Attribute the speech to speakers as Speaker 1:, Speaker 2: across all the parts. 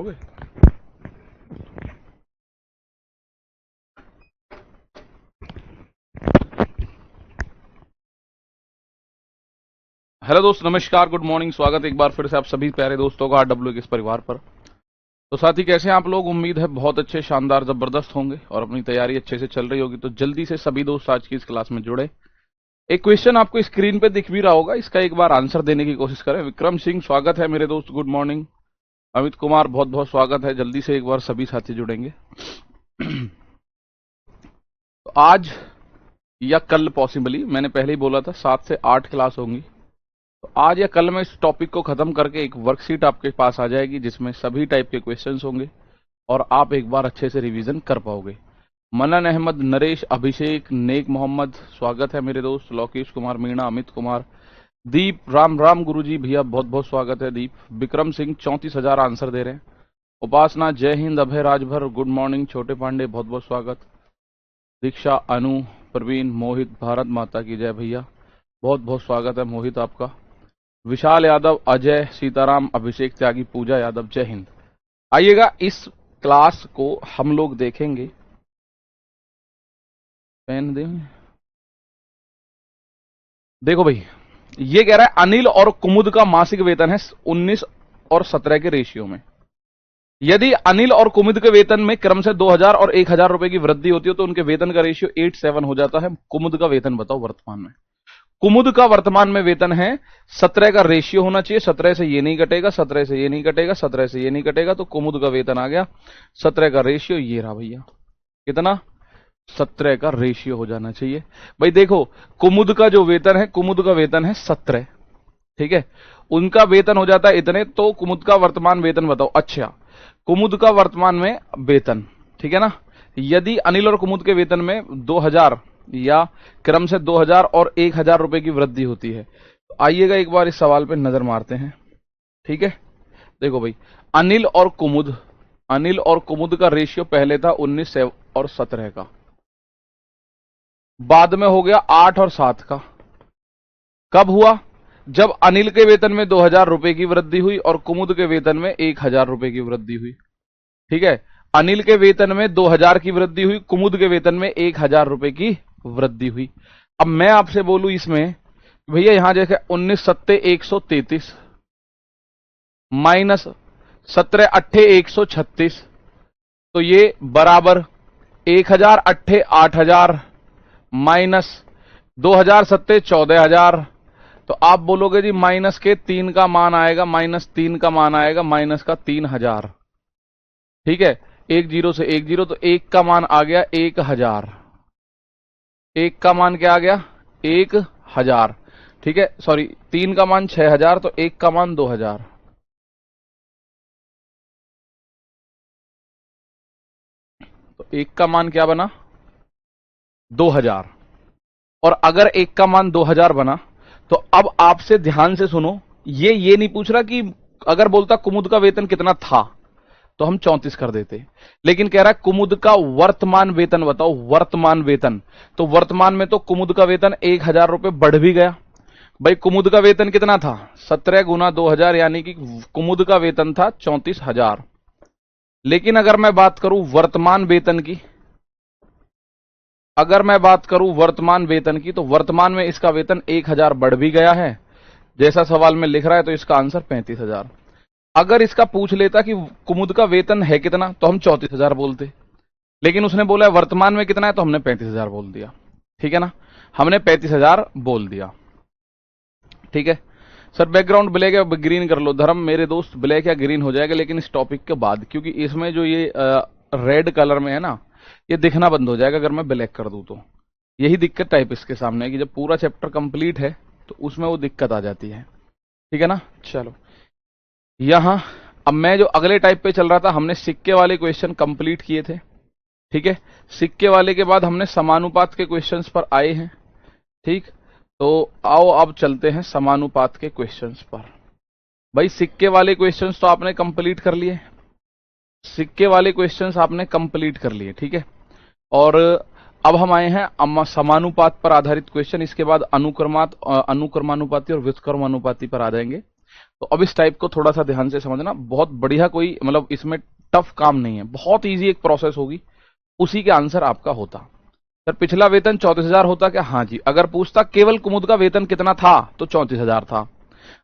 Speaker 1: करोगे? हेलो दोस्त, नमस्कार, गुड मॉर्निंग। स्वागत एक बार फिर से आप सभी प्यारे दोस्तों का RW के इस परिवार पर। तो साथी, कैसे हैं आप लोग? उम्मीद है बहुत अच्छे, शानदार, जबरदस्त होंगे और अपनी तैयारी अच्छे से चल रही होगी। तो जल्दी से सभी दोस्त आज की इस क्लास में जुड़े। एक क्वेश्चन आपको स्क्रीन पे दिख भी रहा होगा, इसका एक बार आंसर देने की कोशिश करें। विक्रम सिंह, स्वागत है मेरे दोस्त, गुड मॉर्निंग। अमित कुमार, बहुत बहुत स्वागत है। जल्दी से एक बार सभी साथी जुड़ेंगे। तो आज या कल पॉसिबली, मैंने पहले ही बोला था 7 से 8 क्लास होंगी। तो आज या कल में इस टॉपिक को खत्म करके एक वर्कशीट आपके पास आ जाएगी जिसमें सभी टाइप के क्वेश्चंस होंगे और आप एक बार अच्छे से रिवीजन कर पाओगे। मनन अहमद, नरेश, अभिषेक, नेक मोहम्मद, स्वागत है मेरे दोस्त। लोकेश कुमार मीणा, अमित कुमार, दीप, राम राम गुरुजी भैया, बहुत बहुत स्वागत है दीप। विक्रम सिंह 34,000 आंसर दे रहे हैं। उपासना, जय हिंद। अभय राजभर, गुड मॉर्निंग। छोटे पांडे, बहुत बहुत स्वागत। दीक्षा, अनु, प्रवीण, मोहित, भारत माता की जय भैया, बहुत बहुत स्वागत है मोहित आपका। विशाल यादव, अजय, सीताराम, अभिषेक त्यागी, पूजा यादव, जय हिंद। आइएगा, इस क्लास को हम लोग देखेंगे। पेन दे। देखो भाई, ये कह रहा है अनिल और कुमुद का मासिक वेतन है 19 और 17 के रेशियो में। यदि अनिल और कुमुद के वेतन में क्रम से 2000 और 1000 रुपए की वृद्धि होती है तो उनके वेतन का रेशियो 8:7 हो जाता है। कुमुद का वेतन बताओ वर्तमान में। कुमुद का वर्तमान में वेतन है 17 का रेशियो होना चाहिए। 17 से ये नहीं कटेगा, 17 से ये नहीं कटेगा, 17 से ये नहीं कटेगा, तो कुमुद का वेतन आ गया 17 का रेशियो। ये रहा भैया, कितना? 17 का रेशियो हो जाना चाहिए। भाई देखो, कुमुद का जो वेतन है, कुमुद का वेतन है 17, ठीक है। उनका वेतन हो जाता है इतने, तो कुमुद का वर्तमान वेतन बताओ। अच्छा, कुमुद का वर्तमान में वेतन, ठीक है ना। यदि अनिल और कुमुद के वेतन में 2000 या क्रम से 2000 और 1000 रुपए की वृद्धि होती है, तो आइएगा एक बार इस सवाल पे नजर मारते हैं, ठीक है। देखो भाई, अनिल और कुमुद का रेशियो पहले था 19 और 17 का, बाद में हो गया 8 और 7 का। कब हुआ? जब अनिल के वेतन में 2000 रुपए की वृद्धि हुई और कुमुद के वेतन में 1000 रुपए की वृद्धि हुई, ठीक है। अनिल के वेतन में 2000 की वृद्धि हुई, कुमुद के वेतन में 1000 रुपए की वृद्धि हुई। अब मैं आपसे बोलूं इसमें, भैया यहां देखे 19 सत्ते 133 माइनस 17 अट्ठे 136, तो ये बराबर 1000 अट्ठे 8000 माइनस 2000 सत्ते 14000। तो आप बोलोगे जी माइनस के 3 का मान आएगा, -3 का मान आएगा, माइनस का 3000, ठीक है। 1 0 से 1 0, तो 1 का मान आ गया 1000। 1 का मान क्या आ गया? 1000, ठीक है। सॉरी, 3 का मान 6000, तो 1 का मान 2000। तो 1 का मान क्या बना? 2000। और अगर 1 का मान 2000 बना, तो अब आपसे ध्यान से सुनो, ये नहीं पूछ रहा कि अगर बोलता कुमुद का वेतन कितना था तो हम 34 कर देते, लेकिन कह रहा है कुमुद का वर्तमान वेतन बताओ, वर्तमान वेतन। तो वर्तमान में तो कुमुद का वेतन 1000 रुपए बढ़ भी गया। भाई कुमुद का वेतन कितना था? 17 गुना 2000, यानी कि कुमुद का वेतन था 34,000। लेकिन अगर मैं बात करूं वर्तमान वेतन की, अगर मैं बात करूं वर्तमान वेतन की, तो वर्तमान में इसका वेतन 1000 बढ़ भी गया है जैसा सवाल में लिख रहा है, तो इसका आंसर 35,000। अगर इसका पूछ लेता कि कुमुद का वेतन है कितना, तो हम 34,000 बोलते, लेकिन उसने बोला वर्तमान में कितना है, तो हमने 35,000 बोल दिया, ठीक है ना। हमने 35,000 बोल दिया, ठीक है। सर बैकग्राउंड ब्लैक या ग्रीन कर लो। धर्म मेरे दोस्त, ब्लैक या ग्रीन हो जाएगा, लेकिन इस टॉपिक के बाद, क्योंकि इसमें जो ये रेड कलर में है ना, ये दिखना बंद हो जाएगा अगर मैं ब्लैक कर दूं तो। यही दिक्कत टाइप इसके सामने है कि जब पूरा चैप्टर कंप्लीट है तो उसमें वो दिक्कत आ जाती है, ठीक है ना। चलो, यहां अब मैं जो अगले टाइप पे चल रहा था, हमने सिक्के वाले क्वेश्चन कंप्लीट किए थे, ठीक है। सिक्के वाले के बाद हमने समानुपात के क्वेश्चंस पर आए हैं, ठीक। तो आओ अब चलते हैं समानुपात के क्वेश्चंस पर। भाई सिक्के वाले क्वेश्चंस तो आपने कंप्लीट कर लिए, सिक्के वाले क्वेश्चंस आपने कंप्लीट कर लिए, ठीक है। और अब हम आए हैं समानुपात पर आधारित क्वेश्चन। इसके बाद अनुक्रमानुपाती और व्युत्क्रमानुपाती पर आ जाएंगे। तो अब इस टाइप को थोड़ा सा ध्यान से समझना, बहुत बढ़िया, कोई मतलब इसमें टफ काम नहीं है, बहुत इजी एक प्रोसेस होगी, उसी के आंसर आपका होता। सर पिछला वेतन 34,000 होता क्या? हाँ जी। अगर पूछता केवल कुमुद का वेतन कितना था तो 34,000 था।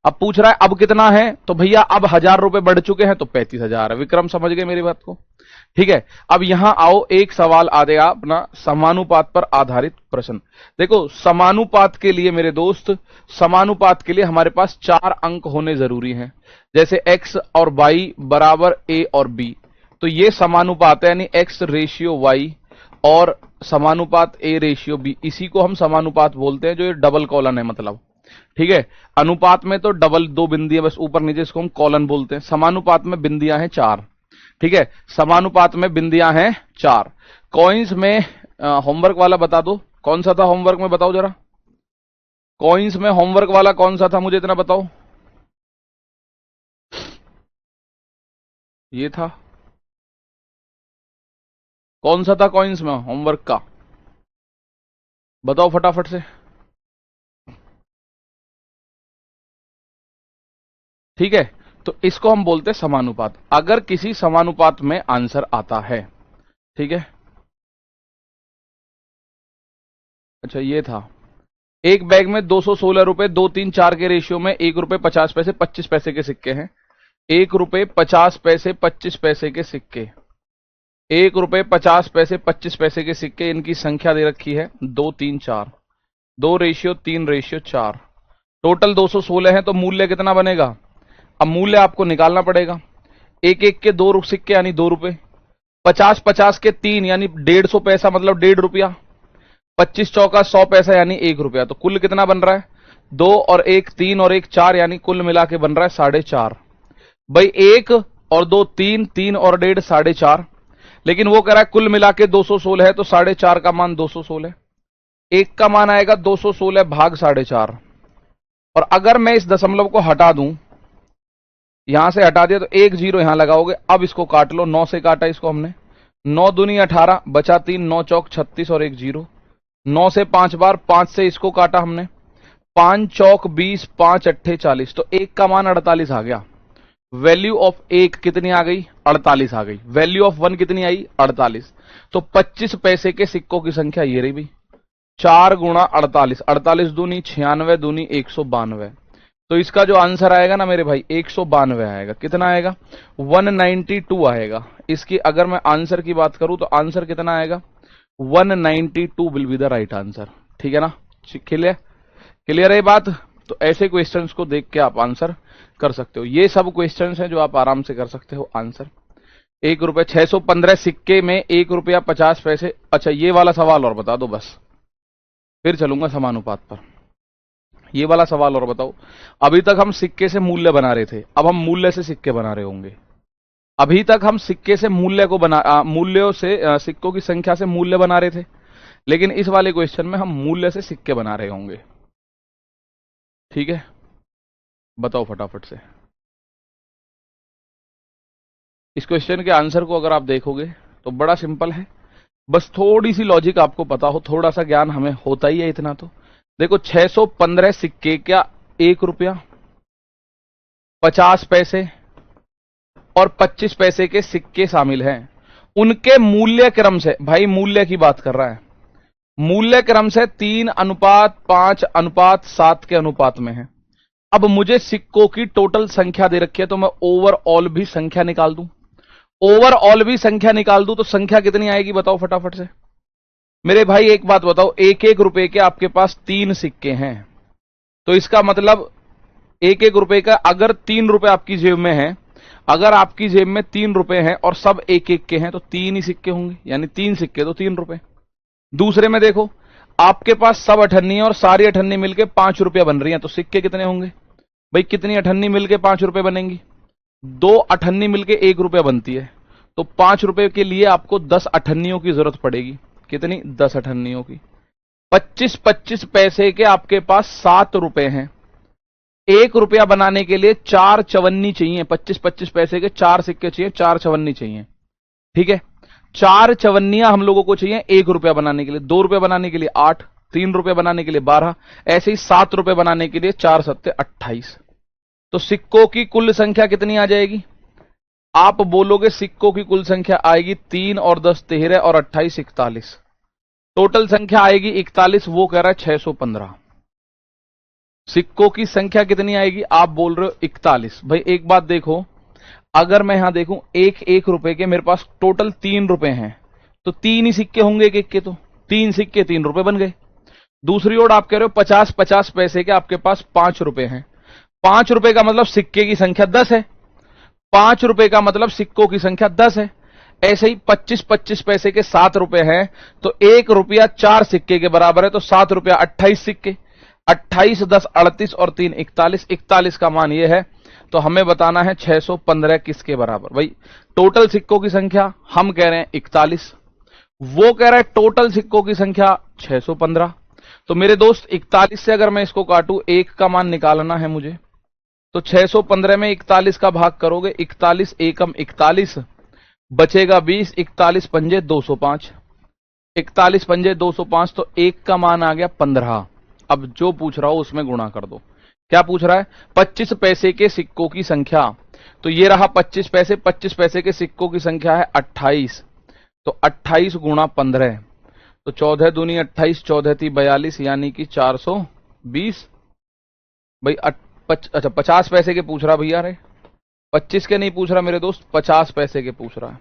Speaker 1: अब पूछ रहा है अब कितना है, तो भैया अब 1,000 रुपए बढ़ चुके हैं तो 35,000 है। विक्रम समझ गए मेरी बात को? ठीक है। अब यहां आओ, एक सवाल आ गया अपना समानुपात पर आधारित प्रश्न। देखो समानुपात के लिए मेरे दोस्त, समानुपात के लिए हमारे पास 4 अंक होने जरूरी हैं, जैसे x और y बराबर a और b, तो ये समानुपात है, यानी x रेशियो y और समानुपात a रेशियो b, इसी को हम समानुपात बोलते हैं, जो ये डबल कॉलन है मतलब। ठीक है। अनुपात में तो डबल 2 बिंदियां बस ऊपर नीचे, इसको हम कॉलन बोलते हैं। समानुपात में बिंदियां हैं 4। ठीक है, समानुपात में बिंदियां हैं 4। कॉइंस में होमवर्क वाला बता दो, कौन सा था होमवर्क में, बताओ जरा। कॉइंस में होमवर्क वाला कौन सा था, मुझे इतना बताओ। ये था, कौन सा था कॉइंस में होमवर्क का, बताओ फटाफट से। ठीक है, तो इसको हम बोलते हैं समानुपात, अगर किसी समानुपात में आंसर आता है। ठीक है, अच्छा ये था। एक बैग में 216 रुपए 2, 3, 4 के रेशियो में 1 रुपए 50 पैसे 25 पैसे के सिक्के हैं। 1 रुपए 50 पैसे 25 पैसे के सिक्के, 1 रुपए 50 पैसे 25 पैसे के सिक्के, इनकी संख्या दे रखी है 2, 3, 4, 2 रेशियो 3 रेशियो 4, टोटल 216 है, तो मूल्य कितना बनेगा? अब मूल्य आपको निकालना पड़ेगा। एक एक के 2 सिक्के यानी 2 रुपए, 50 50 के 3 यानी 150 पैसा मतलब 1.5 रुपया, 25 चौका 100 पैसा यानी 1 रुपया, तो कुल कितना बन रहा है? 2 और 1 3 और 1 4, यानी कुल मिला के बन रहा है 4.5। भाई 1 और 2 3, 3 और 1.5 4.5, लेकिन वो कह रहा है कुल मिला के 216 है, तो 4.5 का मान 216, 1 का मान आएगा 216 भाग 4.5। और अगर मैं इस दशमलव को हटा दूं, यहां से हटा दिया तो 1 0 यहां लगाओगे। अब इसको काट लो, 9 से काटा इसको हमने, 9 दूनी 18 बचा 3, 9 चौक 36 और 1 0, 9 से 5 बार, 5 से इसको काटा हमने, 5 चौक 20, 5 अट्ठे 40, तो 1 का मान 48 आ गया। वैल्यू ऑफ 1 कितनी आ गई? 48 आ गई। वैल्यू ऑफ 1 कितनी आई? 48। तो 25 पैसे के सिक्कों की संख्या ये रही भी, 4 गुणा 48, 48 दूनी 96 दूनी 192, तो इसका जो आंसर आएगा ना मेरे भाई 192 आएगा। कितना आएगा? 192 आएगा। इसकी अगर मैं आंसर की बात करूं तो आंसर कितना आएगा? 192 will be the right answer. ठीक है ना, क्लियर? क्लियर है बात? तो ऐसे क्वेश्चंस को देख के आप आंसर कर सकते हो। ये सब क्वेश्चंस हैं जो आप आराम से कर सकते हो आंसर। 1 रुपए 615 सिक्के में 1 रुपया 50 पैसे। अच्छा ये वाला सवाल और बता दो बस, फिर चलूंगा समानुपात पर। ये वाला सवाल और बताओ। अभी तक हम सिक्के से मूल्य बना रहे थे, अब हम मूल्य से सिक्के बना रहे होंगे। अभी तक हम सिक्के से मूल्य को मूल्यों से सिक्कों की संख्या से मूल्य बना रहे थे, लेकिन इस वाले क्वेश्चन में हम मूल्य से सिक्के बना रहे होंगे। ठीक है, बताओ फटाफट से। इस क्वेश्चन के आंसर को अगर आप देखोगे तो बड़ा सिंपल है, बस थोड़ी सी लॉजिक आपको पता हो, थोड़ा सा ज्ञान हमें होता ही है इतना तो। देखो 615 सिक्के, क्या 1 रुपया 50 पैसे और 25 पैसे के सिक्के शामिल हैं। उनके मूल्य क्रम से, भाई मूल्य की बात कर रहा है, मूल्य क्रम से 3:5:7 के अनुपात में है। अब मुझे सिक्कों की टोटल संख्या दे रखी है, तो मैं ओवरऑल भी संख्या निकाल दूं। ओवरऑल भी संख्या निकाल दूं तो संख्या कितनी आएगी बताओ फटाफट से मेरे भाई। एक बात बताओ, 1-1 रुपए के आपके पास 3 सिक्के हैं, तो इसका मतलब 1-1 रुपए का, अगर 3 रुपए आपकी जेब में है, अगर आपकी जेब में 3 रुपए हैं और सब 1-1 के हैं, तो 3 ही सिक्के होंगे, यानी 3 सिक्के तो 3 रुपए। दूसरे में देखो, आपके पास सब अठन्नी है और सारी अठन्नी मिलके 5 रुपया बन रही है, तो सिक्के कितने होंगे भाई? कितनी अठन्नी मिलके 5 रुपए बनेंगी? 2 अठन्नी मिलके 1 रुपया बनती है, तो 5 रुपए के लिए आपको 10 अठन्नियों की जरूरत पड़ेगी। कितनी? 10 अठन्नियों की। 25-25 पैसे के आपके पास 7 रुपए हैं। 1 रुपया बनाने के लिए 4 चवन्नी चाहिए। 25-25 पैसे के 4 सिक्के चाहिए, 4 चवन्नी चाहिए। ठीक है, 4 चवन्नियां हम लोगों को चाहिए 1 रुपया बनाने के लिए। 2 रुपये बनाने के लिए 8, 3 रुपये बनाने के लिए 12, ऐसे ही 7 रुपये बनाने के लिए 4 सत्ते 28। तो सिक्कों की कुल संख्या कितनी आ जाएगी? आप बोलोगे सिक्कों की कुल संख्या आएगी 3 और 10 13 और 28 41। टोटल संख्या आएगी 41, वो कह रहा है 615। सिक्कों की संख्या कितनी आएगी? आप बोल रहे हो 41। भाई एक बात देखो, अगर मैं यहां देखूं एक एक रुपए के मेरे पास टोटल 3 रुपए हैं, तो 3 ही सिक्के होंगे एक एक के, तो 3 सिक्के 3 रुपए बन गए। दूसरी ओर आप कह रहे हो 50 50 पैसे के आपके पास 5 रुपए हैं। 5 रुपए का मतलब सिक्के की संख्या 10 है। 5 रुपए का मतलब सिक्कों की संख्या 10 है। ऐसे ही 25 25 पैसे के 7 रुपए हैं, तो 1 रुपया 4 सिक्के के बराबर है, तो 7 रुपया 28 सिक्के। 28 10 38 और 3 41। 41 का मान यह है, तो हमें बताना है 615 किसके बराबर। भाई टोटल सिक्कों की संख्या हम कह रहे हैं 41, वो कह रहा है टोटल सिक्कों की संख्या 615। तो मेरे दोस्त 41 से अगर मैं इसको काटूं, 1 का मान निकालना है मुझे, तो 615 में 41 का भाग करोगे, 41 एकम 41, बचेगा 20, 41 पंजे 205, 41 पंजे 205, तो 1 का मान आ गया 15। अब जो पूछ रहा हो उसमें गुणा कर दो। क्या पूछ रहा है? 25 पैसे के सिक्कों की संख्या, तो ये रहा 25 पैसे। 25 पैसे के सिक्कों की संख्या है 28, तो 28 गुणा 15, तो 14 दूनी 28, 14 ती 42, यानी कि 420। भाई अच्छा 50 पैसे के पूछ रहा भैया रे, 25 के नहीं पूछ रहा मेरे दोस्त, 50 पैसे के पूछ रहा है।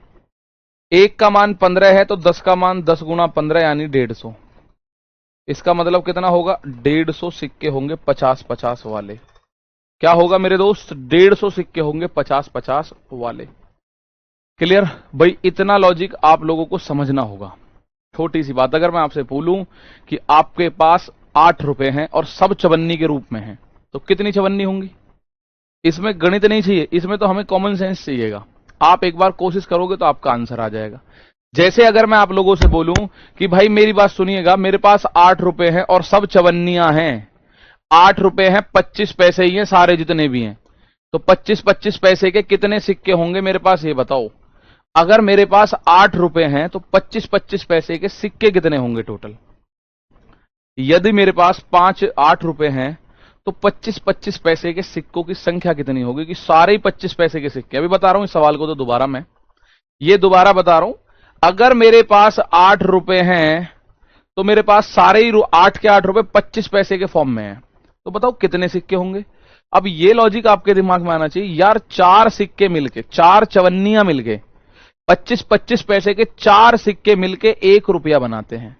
Speaker 1: 1 का मान 15 है, तो 10 का मान 10 गुणा 15 यानी 150। इसका मतलब कितना होगा? 150 सिक्के होंगे 50 50 वाले। क्या होगा मेरे दोस्त? 150 सिक्के होंगे 50 50 वाले। क्लियर? भाई इतना लॉजिक आप लोगों को समझना होगा। छोटी सी बात, अगर मैं आपसे बोलूं कि आपके पास 8 रुपए हैं और सब चवन्नी के रूप में हैं, तो कितनी चवन्नी होंगी? इसमें गणित नहीं चाहिए, इसमें तो हमें कॉमन सेंस चाहिएगा। आप एक बार कोशिश करोगे तो आपका आंसर आ जाएगा। जैसे अगर मैं आप लोगों से बोलूं कि भाई मेरी बात सुनिएगा, मेरे पास 8 रुपए हैं और सब चवन्नियां हैं। 8 रुपए हैं, 25 पैसे ही हैं सारे जितने भी हैं, तो 25 25 पैसे के कितने सिक्के होंगे मेरे पास, ये बताओ। अगर मेरे पास 8 रुपए हैं तो 25 25 पैसे के सिक्के कितने होंगे टोटल? यदि मेरे पास 8 रुपए हैं, तो 25 25 पैसे के सिक्कों की संख्या कितनी होगी? कि सारे ही 25 पैसे के सिक्के। अभी बता रहा हूं इस सवाल को, तो दोबारा मैं ये दोबारा बता रहा हूं। अगर मेरे पास 8 रुपए हैं, तो मेरे पास सारे ही 8 के 8 रुपए 25 पैसे के फॉर्म में हैं, तो बताओ कितने सिक्के होंगे? अब ये लॉजिक आपके दिमाग में आना चाहिए यार, 4 सिक्के मिलके, 4 चवन्नियां मिलके 25 25 पैसे के 4 सिक्के मिलके 1 रुपया बनाते हैं।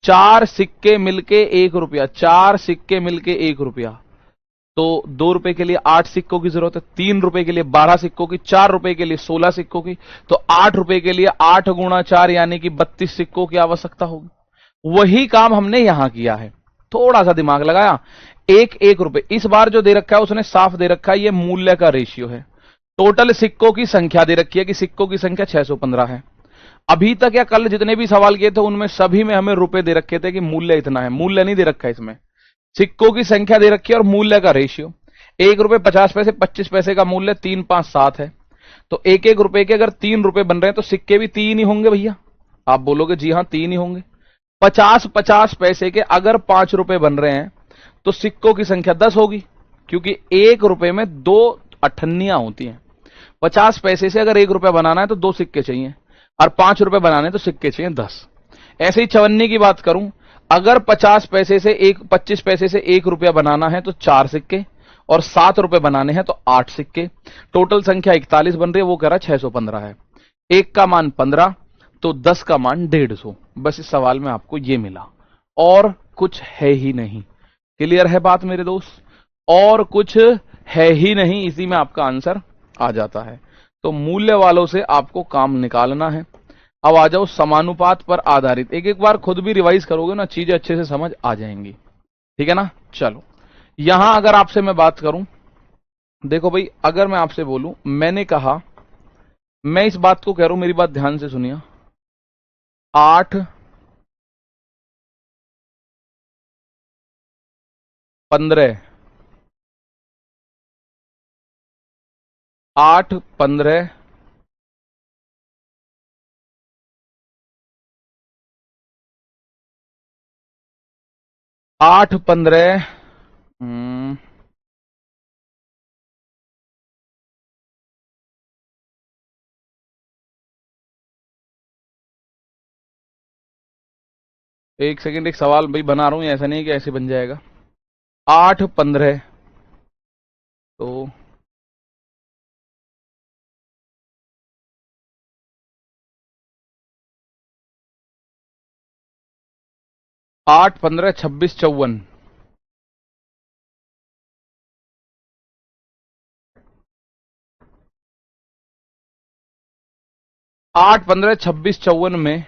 Speaker 1: 4 सिक्के मिलके 1 रुपया, 4 सिक्के मिलके 1 रुपया, तो 2 रुपए के लिए 8 सिक्कों की जरूरत है, 3 रुपए के लिए 12 सिक्कों की, 4 रुपए के लिए 16 सिक्कों की, तो 8 रुपए के लिए 8 गुणा 4 यानी कि 32 सिक्कों की आवश्यकता होगी। वही काम हमने यहां किया है, थोड़ा सा दिमाग लगाया। 1 रुपए इस बार जो दे रखा है उसने साफ दे रखा है, ये मूल्य का रेशियो है। टोटल सिक्कों की संख्या दे रखी है कि सिक्कों की संख्या 615 है। अभी तक या कल जितने भी सवाल किए थे उनमें सभी में हमें रुपए दे रखे थे कि मूल्य इतना है। मूल्य नहीं दे रखा है इसमें, सिक्कों की संख्या दे रखी है और मूल्य का रेशियो। 1 रुपए 50 पैसे, 25 पैसे का मूल्य 3 5 7 है, तो 1 रुपए के अगर 3 रुपए बन रहे हैं तो सिक्के भी 3 ही होंगे भैया। आप बोलोगे जी हां 3 ही होंगे। 50 50 पैसे के अगर 5 रुपए बन रहे हैं तो सिक्कों की संख्या 10 होगी, क्योंकि 1 रुपए में 2 अठन्नियां होती हैं। 50 पैसे से अगर 1 रुपया बनाना है तो 2 सिक्के चाहिए, और 5 रुपए बनाने तो सिक्के चाहिए 10। ऐसे ही चवन्नी की बात करूं, अगर 50 पैसे से 25 पैसे से 1 रुपया बनाना है तो 4 सिक्के, और 7 रुपए बनाने हैं तो 8 सिक्के। टोटल संख्या 41 बन रही है, वो कह रहा है 615 है। 1 का मान 15, तो 10 का मान 150। बस इस सवाल में आपको ये मिला, और कुछ है ही नहीं। क्लियर है बात मेरे दोस्त? और कुछ है ही नहीं, इसी में आपका आंसर आ जाता है। तो मूल्य वालों से आपको काम निकालना है। अब आ जाओ समानुपात पर आधारित। एक एक बार खुद भी रिवाइज करोगे ना, चीजें अच्छे से समझ आ जाएंगी। ठीक है ना? चलो, यहां अगर आपसे मैं बात करूं, देखो भाई, अगर मैं आपसे बोलूं, मैंने कहा, मैं इस बात को कह रहा हूं, मेरी बात ध्यान से सुनिए। 8 15, 8 15, 8 15, एक सेकंड, एक सवाल भाई बना रहा हूं, ऐसा नहीं है कि ऐसे बन जाएगा। 8 15 तो 8 15 26 54। 8 15 26 54 में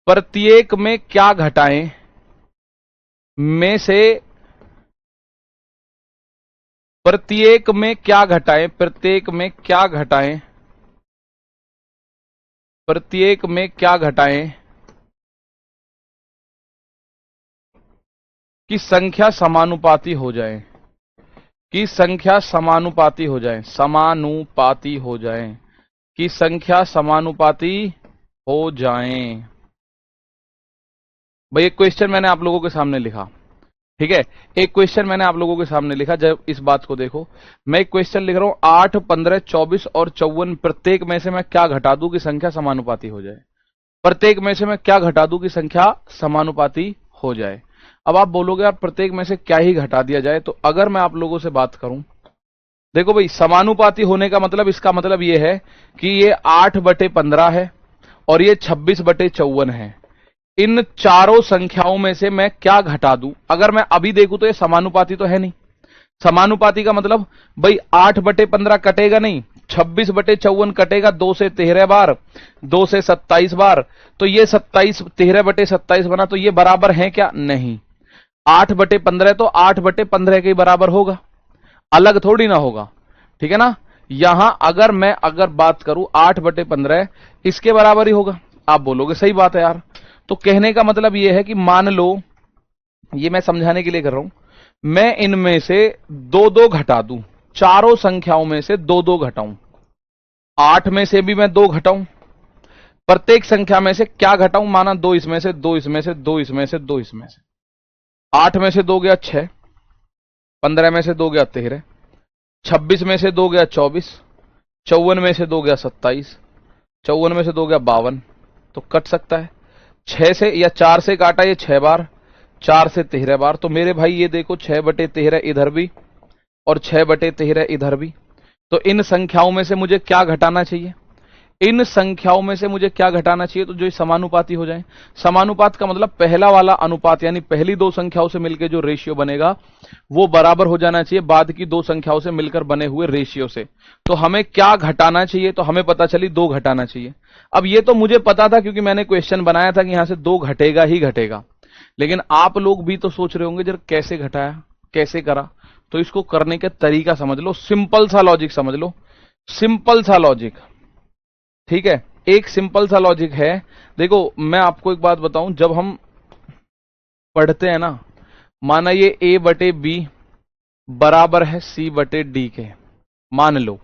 Speaker 1: प्रत्येक में क्या घटाएं में से, प्रत्येक में क्या घटाएं, प्रत्येक में क्या घटाएं, प्रत्येक में क्या घटाएं कि संख्या समानुपाती हो जाए, कि संख्या समानुपाती हो जाए, समानुपाती हो जाए, कि संख्या समानुपाती हो जाए। भाई एक क्वेश्चन मैंने आप लोगों के सामने लिखा, ठीक है, एक क्वेश्चन मैंने आप लोगों के सामने लिखा। जब इस बात को देखो, मैं एक क्वेश्चन लिख रहा हूं, 8 15 24 और 54 प्रत्येक में से मैं क्या घटा दूं कि संख्या समानुपाती हो जाए, प्रत्येक में से मैं क्या घटा दूं कि संख्या समानुपाती हो जाए। अब आप बोलोगे यार प्रत्येक में से क्या ही घटा दिया जाए, तो अगर मैं आप लोगों से बात करूं, देखो भाई समानुपाती होने का मतलब, इसका मतलब यह है कि ये 8/15 है और ये 26/54 है। इन चारों संख्याओं में से मैं क्या घटा दूं, अगर मैं अभी देखूं तो ये समानुपाती तो है नहीं। समानुपाती का मतलब भाई 8/15 कटेगा नहीं, 26/54 कटेगा 2 से 13 बार, 2 से 27 बार, तो ये 27 13/27 बना, तो ये बराबर है क्या? नहीं। 8/15 तो 8/15 के बराबर होगा, अलग थोड़ी ना होगा, ठीक है ना। यहां अगर बात करूं 8/15 इसके बराबर ही होगा। आप बोलोगे सही बात है यार, तो कहने का मतलब यह है कि मान लो, ये मैं समझाने के लिए कर रहा हूं, मैं इनमें से 2-2 घटा दूं, चारों संख्याओं में से 2-2 घटाऊं, 8 में से भी मैं 2 घटाऊं, प्रत्येक संख्या में से क्या घटाऊं, माना 2 इसमें से, 2 इसमें से, 2 इसमें से, 2 इसमें से। 8 में से 2 गया 6, 15 में से 2 गया 13, 26 में से 2 गया 24, 54 में से 2 गया 27, 54 में से 2 गया 52, तो कट सकता है 6 से या 4 से काटा ये 6 बार, 4 से 13 बार, तो मेरे भाई ये देखो 6/13 इधर भी और 6/13 इधर भी। तो इन संख्याओं में से मुझे क्या घटाना चाहिए, इन संख्याओं में से मुझे क्या घटाना चाहिए, तो जो समानुपाती हो जाए। समानुपात का मतलब पहला वाला अनुपात, यानी पहली 2 संख्याओं से मिलकर जो रेशियो बनेगा वो बराबर हो जाना चाहिए बाद की 2 संख्याओं से मिलकर बने हुए रेशियो से। तो हमें क्या घटाना चाहिए, तो हमें पता चली 2 घटाना चाहिए। अब ये तो मुझे पता था क्योंकि मैंने क्वेश्चन बनाया था कि यहां से 2 घटेगा ही घटेगा, लेकिन आप लोग भी तो सोच रहे होंगे जरा कैसे घटाया, कैसे करा, तो इसको करने का तरीका समझ लो, सिंपल सा लॉजिक समझ लो, सिंपल सा लॉजिक, ठीक है। एक सिंपल सा लॉजिक है। देखो मैं आपको एक बात बताऊं, जब हम पढ़ते हैं ना, माना ये A/B बराबर है C/D के, मान लो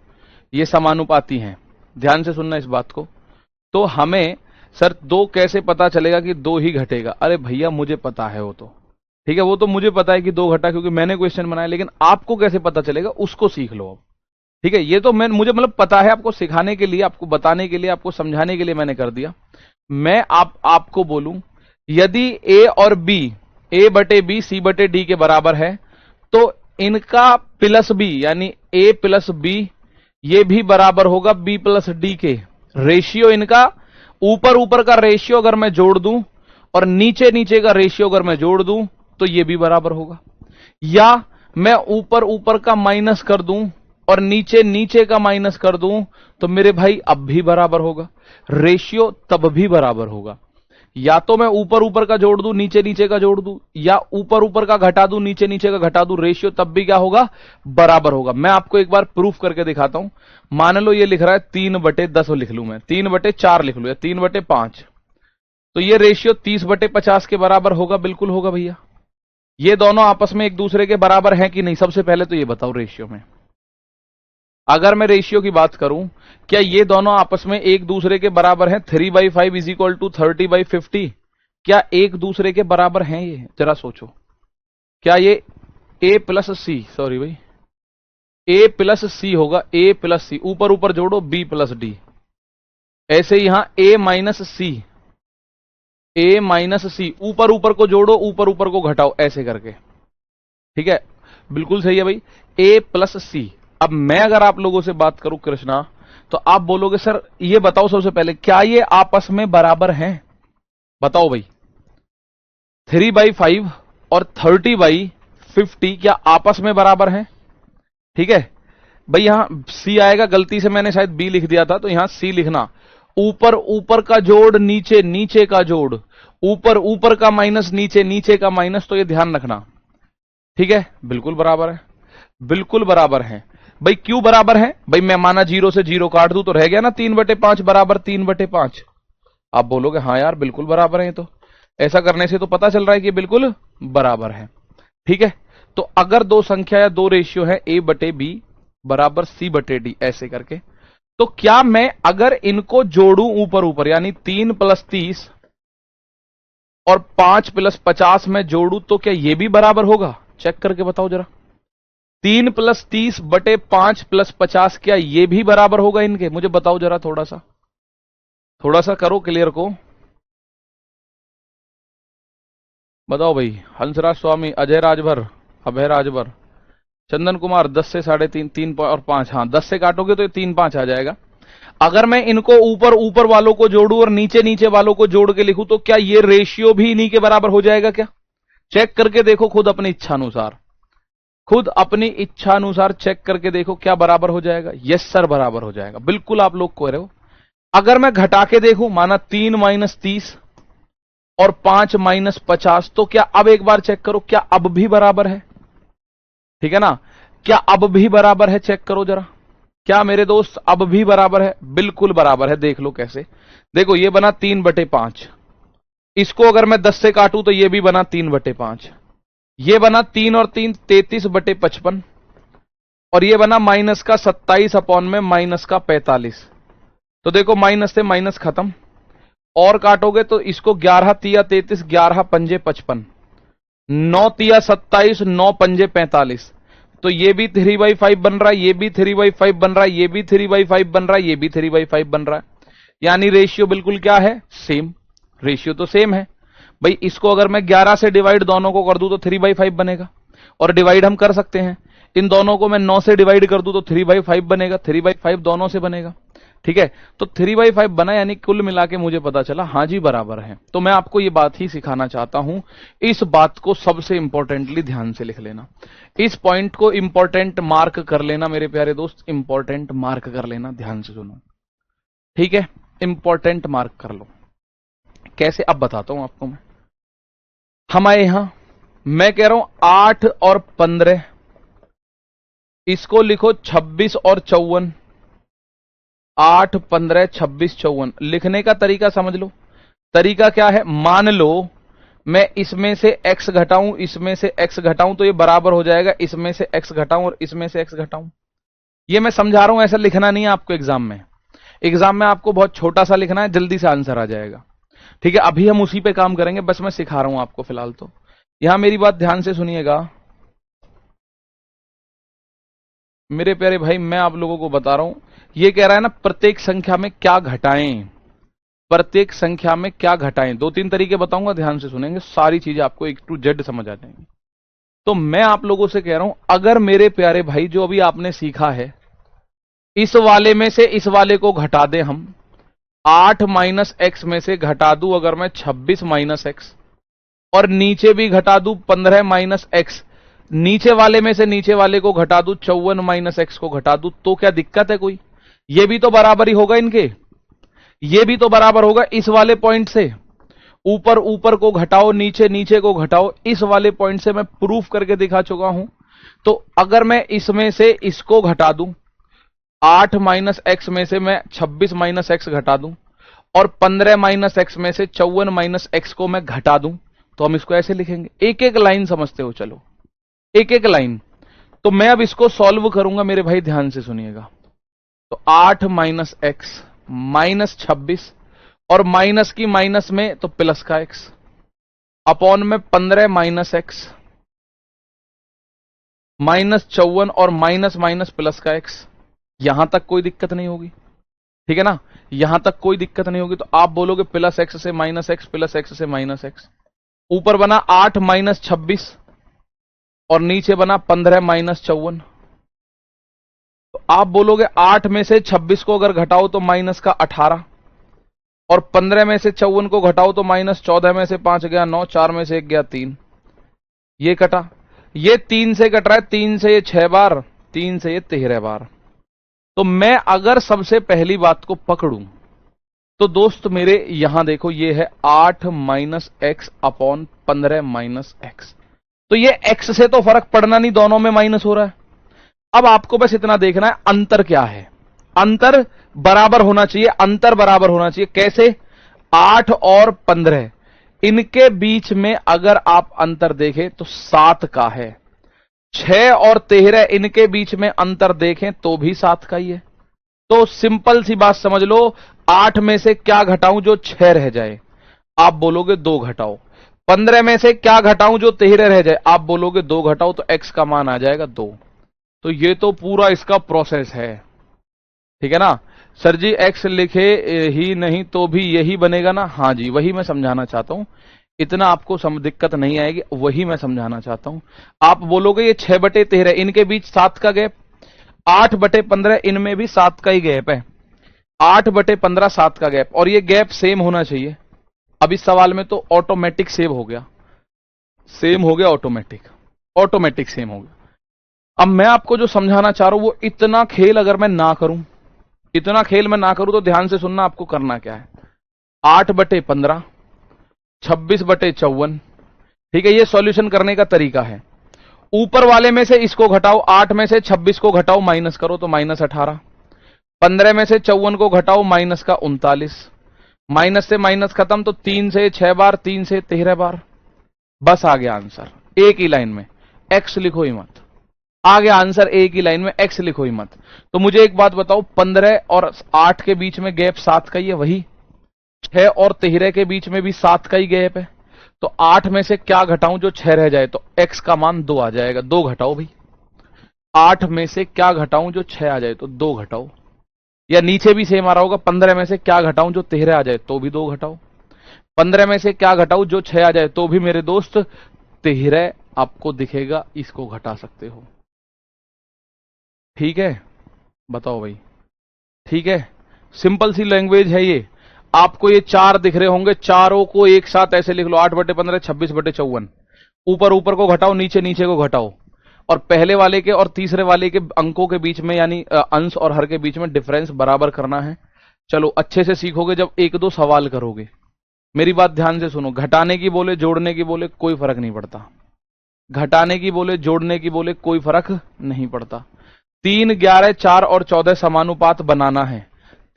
Speaker 1: ये समानुपाती हैं, ध्यान से सुनना इस बात को। तो हमें सर 2 कैसे पता चलेगा कि 2 ही घटेगा, अरे भैया मुझे पता है वो तो, ठीक है, वो तो मुझे पता है कि 2 घटा क्योंकि मैंने क्वेश्चन बनाया, लेकिन आपको कैसे पता चलेगा उसको सीख लो अब, ठीक है। ये तो मुझे मतलब पता है, आपको सिखाने के लिए, आपको बताने के लिए, आपको समझाने के लिए मैंने कर दिया। मैं आपको बोलूं यदि A और B, A/B C/D के बराबर है, तो इनका प्लस B यानी A प्लस B ये भी बराबर होगा B प्लस D के। रेशियो इनका ऊपर ऊपर का रेशियो अगर मैं जोड़ दूं और नीचे नीचे का रेशियो अगर मैं जोड़ दूं तो ये भी बराबर होगा, या मैं ऊपर ऊपर का माइनस कर दूं और नीचे नीचे का माइनस कर दूं तो मेरे भाई अब भी बराबर होगा, रेशियो तब भी बराबर होगा। या तो मैं ऊपर ऊपर का जोड़ दूं नीचे नीचे का जोड़ दूं, या ऊपर ऊपर का घटा दूं नीचे नीचे का घटा दूं, रेशियो तब भी क्या होगा, बराबर होगा। मैं आपको एक बार प्रूफ करके दिखाता हूं। मान लो ये लिख रहा है 3/10 लिख लूं मैं, 3/4 लिख लूं या 3/5, तो ये रेशियो 30/50 के बराबर होगा, बिल्कुल होगा भैया। ये दोनों आपस में एक दूसरे के बराबर हैं कि नहीं, सबसे पहले तो ये बताओ रेशियो में। अगर मैं रेशियो की बात करूं, क्या ये दोनों आपस में एक दूसरे के बराबर हैं? 3/5 इज इक्वल टू 30/50, क्या एक दूसरे के बराबर हैं? ये जरा सोचो, क्या ये A प्लस सी, सॉरी भाई, A प्लस सी होगा, A प्लस सी, ऊपर ऊपर जोड़ो B प्लस D, ऐसे यहां a minus C, a minus C, ऊपर ऊपर को जोड़ो, ऊपर ऊपर को घटाओ, ऐसे करके। ठीक है, बिल्कुल सही है भाई, a प्लस सी। अब मैं अगर आप लोगों से बात करूं कृष्णा, तो आप बोलोगे सर ये बताओ सबसे पहले, क्या ये आपस में बराबर हैं? बताओ भाई, 3/5 और 30/50 क्या आपस में बराबर हैं? ठीक है भाई, यहां सी आएगा, गलती से मैंने शायद बी लिख दिया था, तो यहां सी लिखना। ऊपर ऊपर का जोड़, नीचे नीचे का जोड़, ऊपर ऊपर का माइनस, नीचे नीचे का माइनस, तो ये ध्यान रखना। ठीक है, बिल्कुल बराबर है, बिल्कुल बराबर है भाई। क्यों बराबर है भाई? मैं माना 0 से 0 काट दूं तो रह गया ना 3/5 बराबर 3/5। आप बोलोगे हाँ यार बिल्कुल बराबर है, तो ऐसा करने से तो पता चल रहा है कि बिल्कुल बराबर है। ठीक है, तो अगर दो संख्या या दो रेशियो है a/b बराबर c/d ऐसे करके, तो क्या मैं अगर इनको जोड़ूं ऊपर ऊपर, यानी 3 + 30 और 5 + 50 में जोड़ू, तो क्या ये भी बराबर होगा? चेक करके बताओ जरा। 3 + 30 बटे 5 + 50, क्या ये भी बराबर होगा इनके? मुझे बताओ जरा, थोड़ा सा करो क्लियर को। बताओ भाई, हंसराज स्वामी, अजय राजभर, अभय राजभर, चंदन कुमार, 10 से 3.5, 3 और 5, हाँ 10 से काटोगे तो ये 3 5 आ जाएगा। अगर मैं इनको ऊपर ऊपर वालों को जोड़ू और नीचे नीचे वालों को जोड़ के लिखूं, तो क्या ये रेशियो भी इन्हीं के बराबर हो जाएगा क्या? चेक करके देखो खुद अपनी इच्छा अनुसार, खुद अपनी इच्छा अनुसार चेक करके देखो क्या बराबर हो जाएगा। यस सर बराबर हो जाएगा, बिल्कुल आप लोग कह रहे हो। अगर मैं घटा के देखूं, माना 3 - 30 और 5 - 50, तो क्या अब एक बार चेक करो, क्या अब भी बराबर है? ठीक है ना, क्या अब भी बराबर है? चेक करो जरा, क्या मेरे दोस्त अब भी बराबर है? बिल्कुल बराबर है। देख लो कैसे, देखो ये बना 3/5, इसको अगर मैं 10 से काटूं तो ये भी बना 3/5, ये बना 3 और 3 33/55, और ये बना माइनस का 27 अपॉन में माइनस का 45। तो देखो माइनस से माइनस खत्म, और काटोगे तो इसको 11 तिया 33, 11 पंजे 55, 9 तिया 27, 9 पंजे 45। तो ये भी 3/5 बन रहा है, ये भी 3/5 बन रहा है, ये भी 3/5 बन रहा है, ये भी 3/5 बन रहा है। यानी रेशियो बिल्कुल क्या है? सेम। रेशियो तो सेम है भाई। इसको अगर मैं 11 से डिवाइड दोनों को कर दूं तो 3/5 बनेगा, और डिवाइड हम कर सकते हैं। इन दोनों को मैं 9 से डिवाइड कर दूं तो 3/5 बनेगा, 3/5 दोनों से बनेगा। ठीक है, तो 3/5 बना, यानी कुल मिला के मुझे पता चला हाँ जी बराबर है। तो मैं आपको ये बात ही सिखाना चाहता हूं, इस बात को सबसे इंपॉर्टेंटली ध्यान से लिख लेना, इस पॉइंट को इंपॉर्टेंट मार्क कर लेना मेरे प्यारे दोस्त, इंपॉर्टेंट मार्क कर लेना, ध्यान से सुनो। ठीक है, इंपॉर्टेंट मार्क कर लो। कैसे, अब बताता हूं आपको मैं। हमारे यहां मैं कह रहा हूं 8 और 15, इसको लिखो 26 और 54, 8 15 26 54। लिखने का तरीका समझ लो। तरीका क्या है? मान लो मैं इसमें से x घटाऊं, इसमें से x घटाऊं, तो ये बराबर हो जाएगा इसमें से x घटाऊं और इसमें से x घटाऊं। ये मैं समझा रहा हूं, ऐसा लिखना नहीं है आपको एग्जाम में। एग्जाम में आपको बहुत छोटा सा लिखना है, जल्दी से आंसर आ जाएगा। ठीक है, अभी हम उसी पे काम करेंगे, बस मैं सिखा रहा हूं आपको फिलहाल। तो यहां मेरी बात ध्यान से सुनिएगा मेरे प्यारे भाई, मैं आप लोगों को बता रहा हूं। ये कह रहा है ना प्रत्येक संख्या में क्या घटाएं, प्रत्येक संख्या में क्या घटाएं। 2-3 तरीके बताऊंगा, ध्यान से सुनेंगे, सारी चीजें आपको A to Z समझ आ जाएंगी। तो मैं आप लोगों से कह रहा हूं, अगर मेरे प्यारे भाई जो अभी आपने सीखा है, इस वाले में से इस वाले को घटा दें हम, 8 - x में से घटा दूं अगर मैं 26 - x, और नीचे भी घटा दूं 15 - x, नीचे वाले में से नीचे वाले को घटा दूं 54 - x को घटा दूं, तो क्या दिक्कत है कोई? ये भी तो बराबर ही होगा इनके, ये भी तो बराबर होगा इस वाले पॉइंट से। ऊपर ऊपर को घटाओ, नीचे नीचे को घटाओ, इस वाले पॉइंट से मैं प्रूफ करके दिखा चुका हूं। तो अगर मैं इसमें से इसको घटा दूं, 8 - x में से मैं 26 - x घटा दूं, और 15 - x में से 54 - x को मैं घटा दूं, तो हम इसको ऐसे लिखेंगे। एक एक लाइन समझते हो, चलो एक एक लाइन। तो मैं अब इसको सॉल्व करूंगा मेरे भाई, ध्यान से सुनिएगा। तो 8 - x -26, और माइनस की माइनस में तो प्लस का x, अपॉन में 15 - x -54, और माइनस माइनस प्लस का x। यहां तक कोई दिक्कत नहीं होगी। ठीक है ना, यहां तक कोई दिक्कत नहीं होगी। तो आप बोलोगे प्लस एक्स से माइनस एक्स, प्लस एक्स से माइनस एक्स। ऊपर बना 8 माइनस 26 और नीचे बना 15 माइनस 54। तो आप बोलोगे 8 में से 26 को अगर घटाओ तो माइनस का 18, और 15 में से 54 को घटाओ तो माइनस 14 में से 5 गया 9, 4 में से 1 गया 3। ये कटा, ये 3 से कट रहा है, 3 से ये 6 बार, 3 से ये 13 बार। तो मैं अगर सबसे पहली बात को पकड़ूं तो दोस्त मेरे यहां देखो, ये है 8 minus x upon 15 minus x. तो ये एक्स से तो फर्क पड़ना नहीं, दोनों में माइनस हो रहा है। अब आपको बस इतना देखना है अंतर क्या है। अंतर बराबर होना चाहिए, अंतर बराबर होना चाहिए। कैसे? 8 और 15, इनके बीच में अगर आप अंतर देखें तो 7 का है। 6 और 13, इनके बीच में अंतर देखें तो भी 7 का ही है। तो सिंपल सी बात समझ लो, 8 में से क्या घटाऊं जो 6 रह जाए? आप बोलोगे 2 घटाओ। 15 में से क्या घटाऊं जो 13 रह जाए? आप बोलोगे 2 घटाओ। तो x का मान आ जाएगा 2। तो ये तो पूरा इसका प्रोसेस है, ठीक है ना। सर जी x लिखे ही नहीं तो भी यही बनेगा ना? हाँ जी, वही मैं समझाना चाहता हूं। इतना आपको दिक्कत नहीं आएगी, वही मैं समझाना चाहता हूं। आप बोलोगे ये 6/13, इनके बीच 7 का गैप, 8/15, इनमें भी 7 का ही गैप है। 8/15 7 का गैप, और ये गैप सेम होना चाहिए। अब इस सवाल में तो ऑटोमेटिक सेव हो गया, सेम हो गया, ऑटोमेटिक, ऑटोमेटिक सेम हो गया। अब मैं आपको जो समझाना चाह रहा हूं वो इतना खेल अगर मैं ना करूं, इतना खेल मैं ना करूं, तो ध्यान से सुनना आपको करना क्या है। 8/15, 26/54, ठीक है। ये सॉल्यूशन करने का तरीका है। ऊपर वाले में से इसको घटाओ, 8 में से 26 को घटाओ, माइनस करो तो माइनस 18। 15 में से 54 को घटाओ, माइनस का 39। माइनस से माइनस खत्म, तो 3 से 6 बार, 3 से 13 बार। बस आ गया आंसर एक ही लाइन में। एक्स लिखो ही मत, आ गया आंसर एक ही लाइन में, एक्स लिखो ही मत। तो मुझे एक बात बताओ, 15 और 8 के बीच में गैप 7 का ही है, वही 6 और 13 के बीच में भी 7 का ही गैप है। तो 8 में से क्या घटाऊं जो 6 रह जाए? तो x का मान 2 आ जाएगा। 2 घटाओ भाई। 8 में से क्या घटाऊं जो 6 आ जाए? तो 2 घटाओ। या नीचे भी सेम आ रहा होगा, 15 में से क्या घटाऊं जो 13 आ जाए? तो भी 2 घटाओ। 15 में से क्या घटाऊं जो 6 आ जाए? तो भी मेरे दोस्त 13 आपको दिखेगा, इसको घटा सकते हो। ठीक है, बताओ भाई, ठीक है। सिंपल सी लैंग्वेज है ये। आपको ये 4 दिख रहे होंगे, चारों को एक साथ ऐसे लिख लो, 8/15, 26/54। ऊपर ऊपर को घटाओ, नीचे नीचे को घटाओ, और पहले वाले के और तीसरे वाले के अंकों के बीच में, यानी अंश और हर के बीच में डिफरेंस बराबर करना है। चलो अच्छे से सीखोगे जब 1-2 सवाल करोगे। मेरी बात ध्यान से सुनो, घटाने की बोले, जोड़ने की बोले, कोई फर्क नहीं पड़ता। घटाने की बोले, जोड़ने की बोले, कोई फर्क नहीं पड़ता। 3, 11, 4 और 14 समानुपात बनाना है।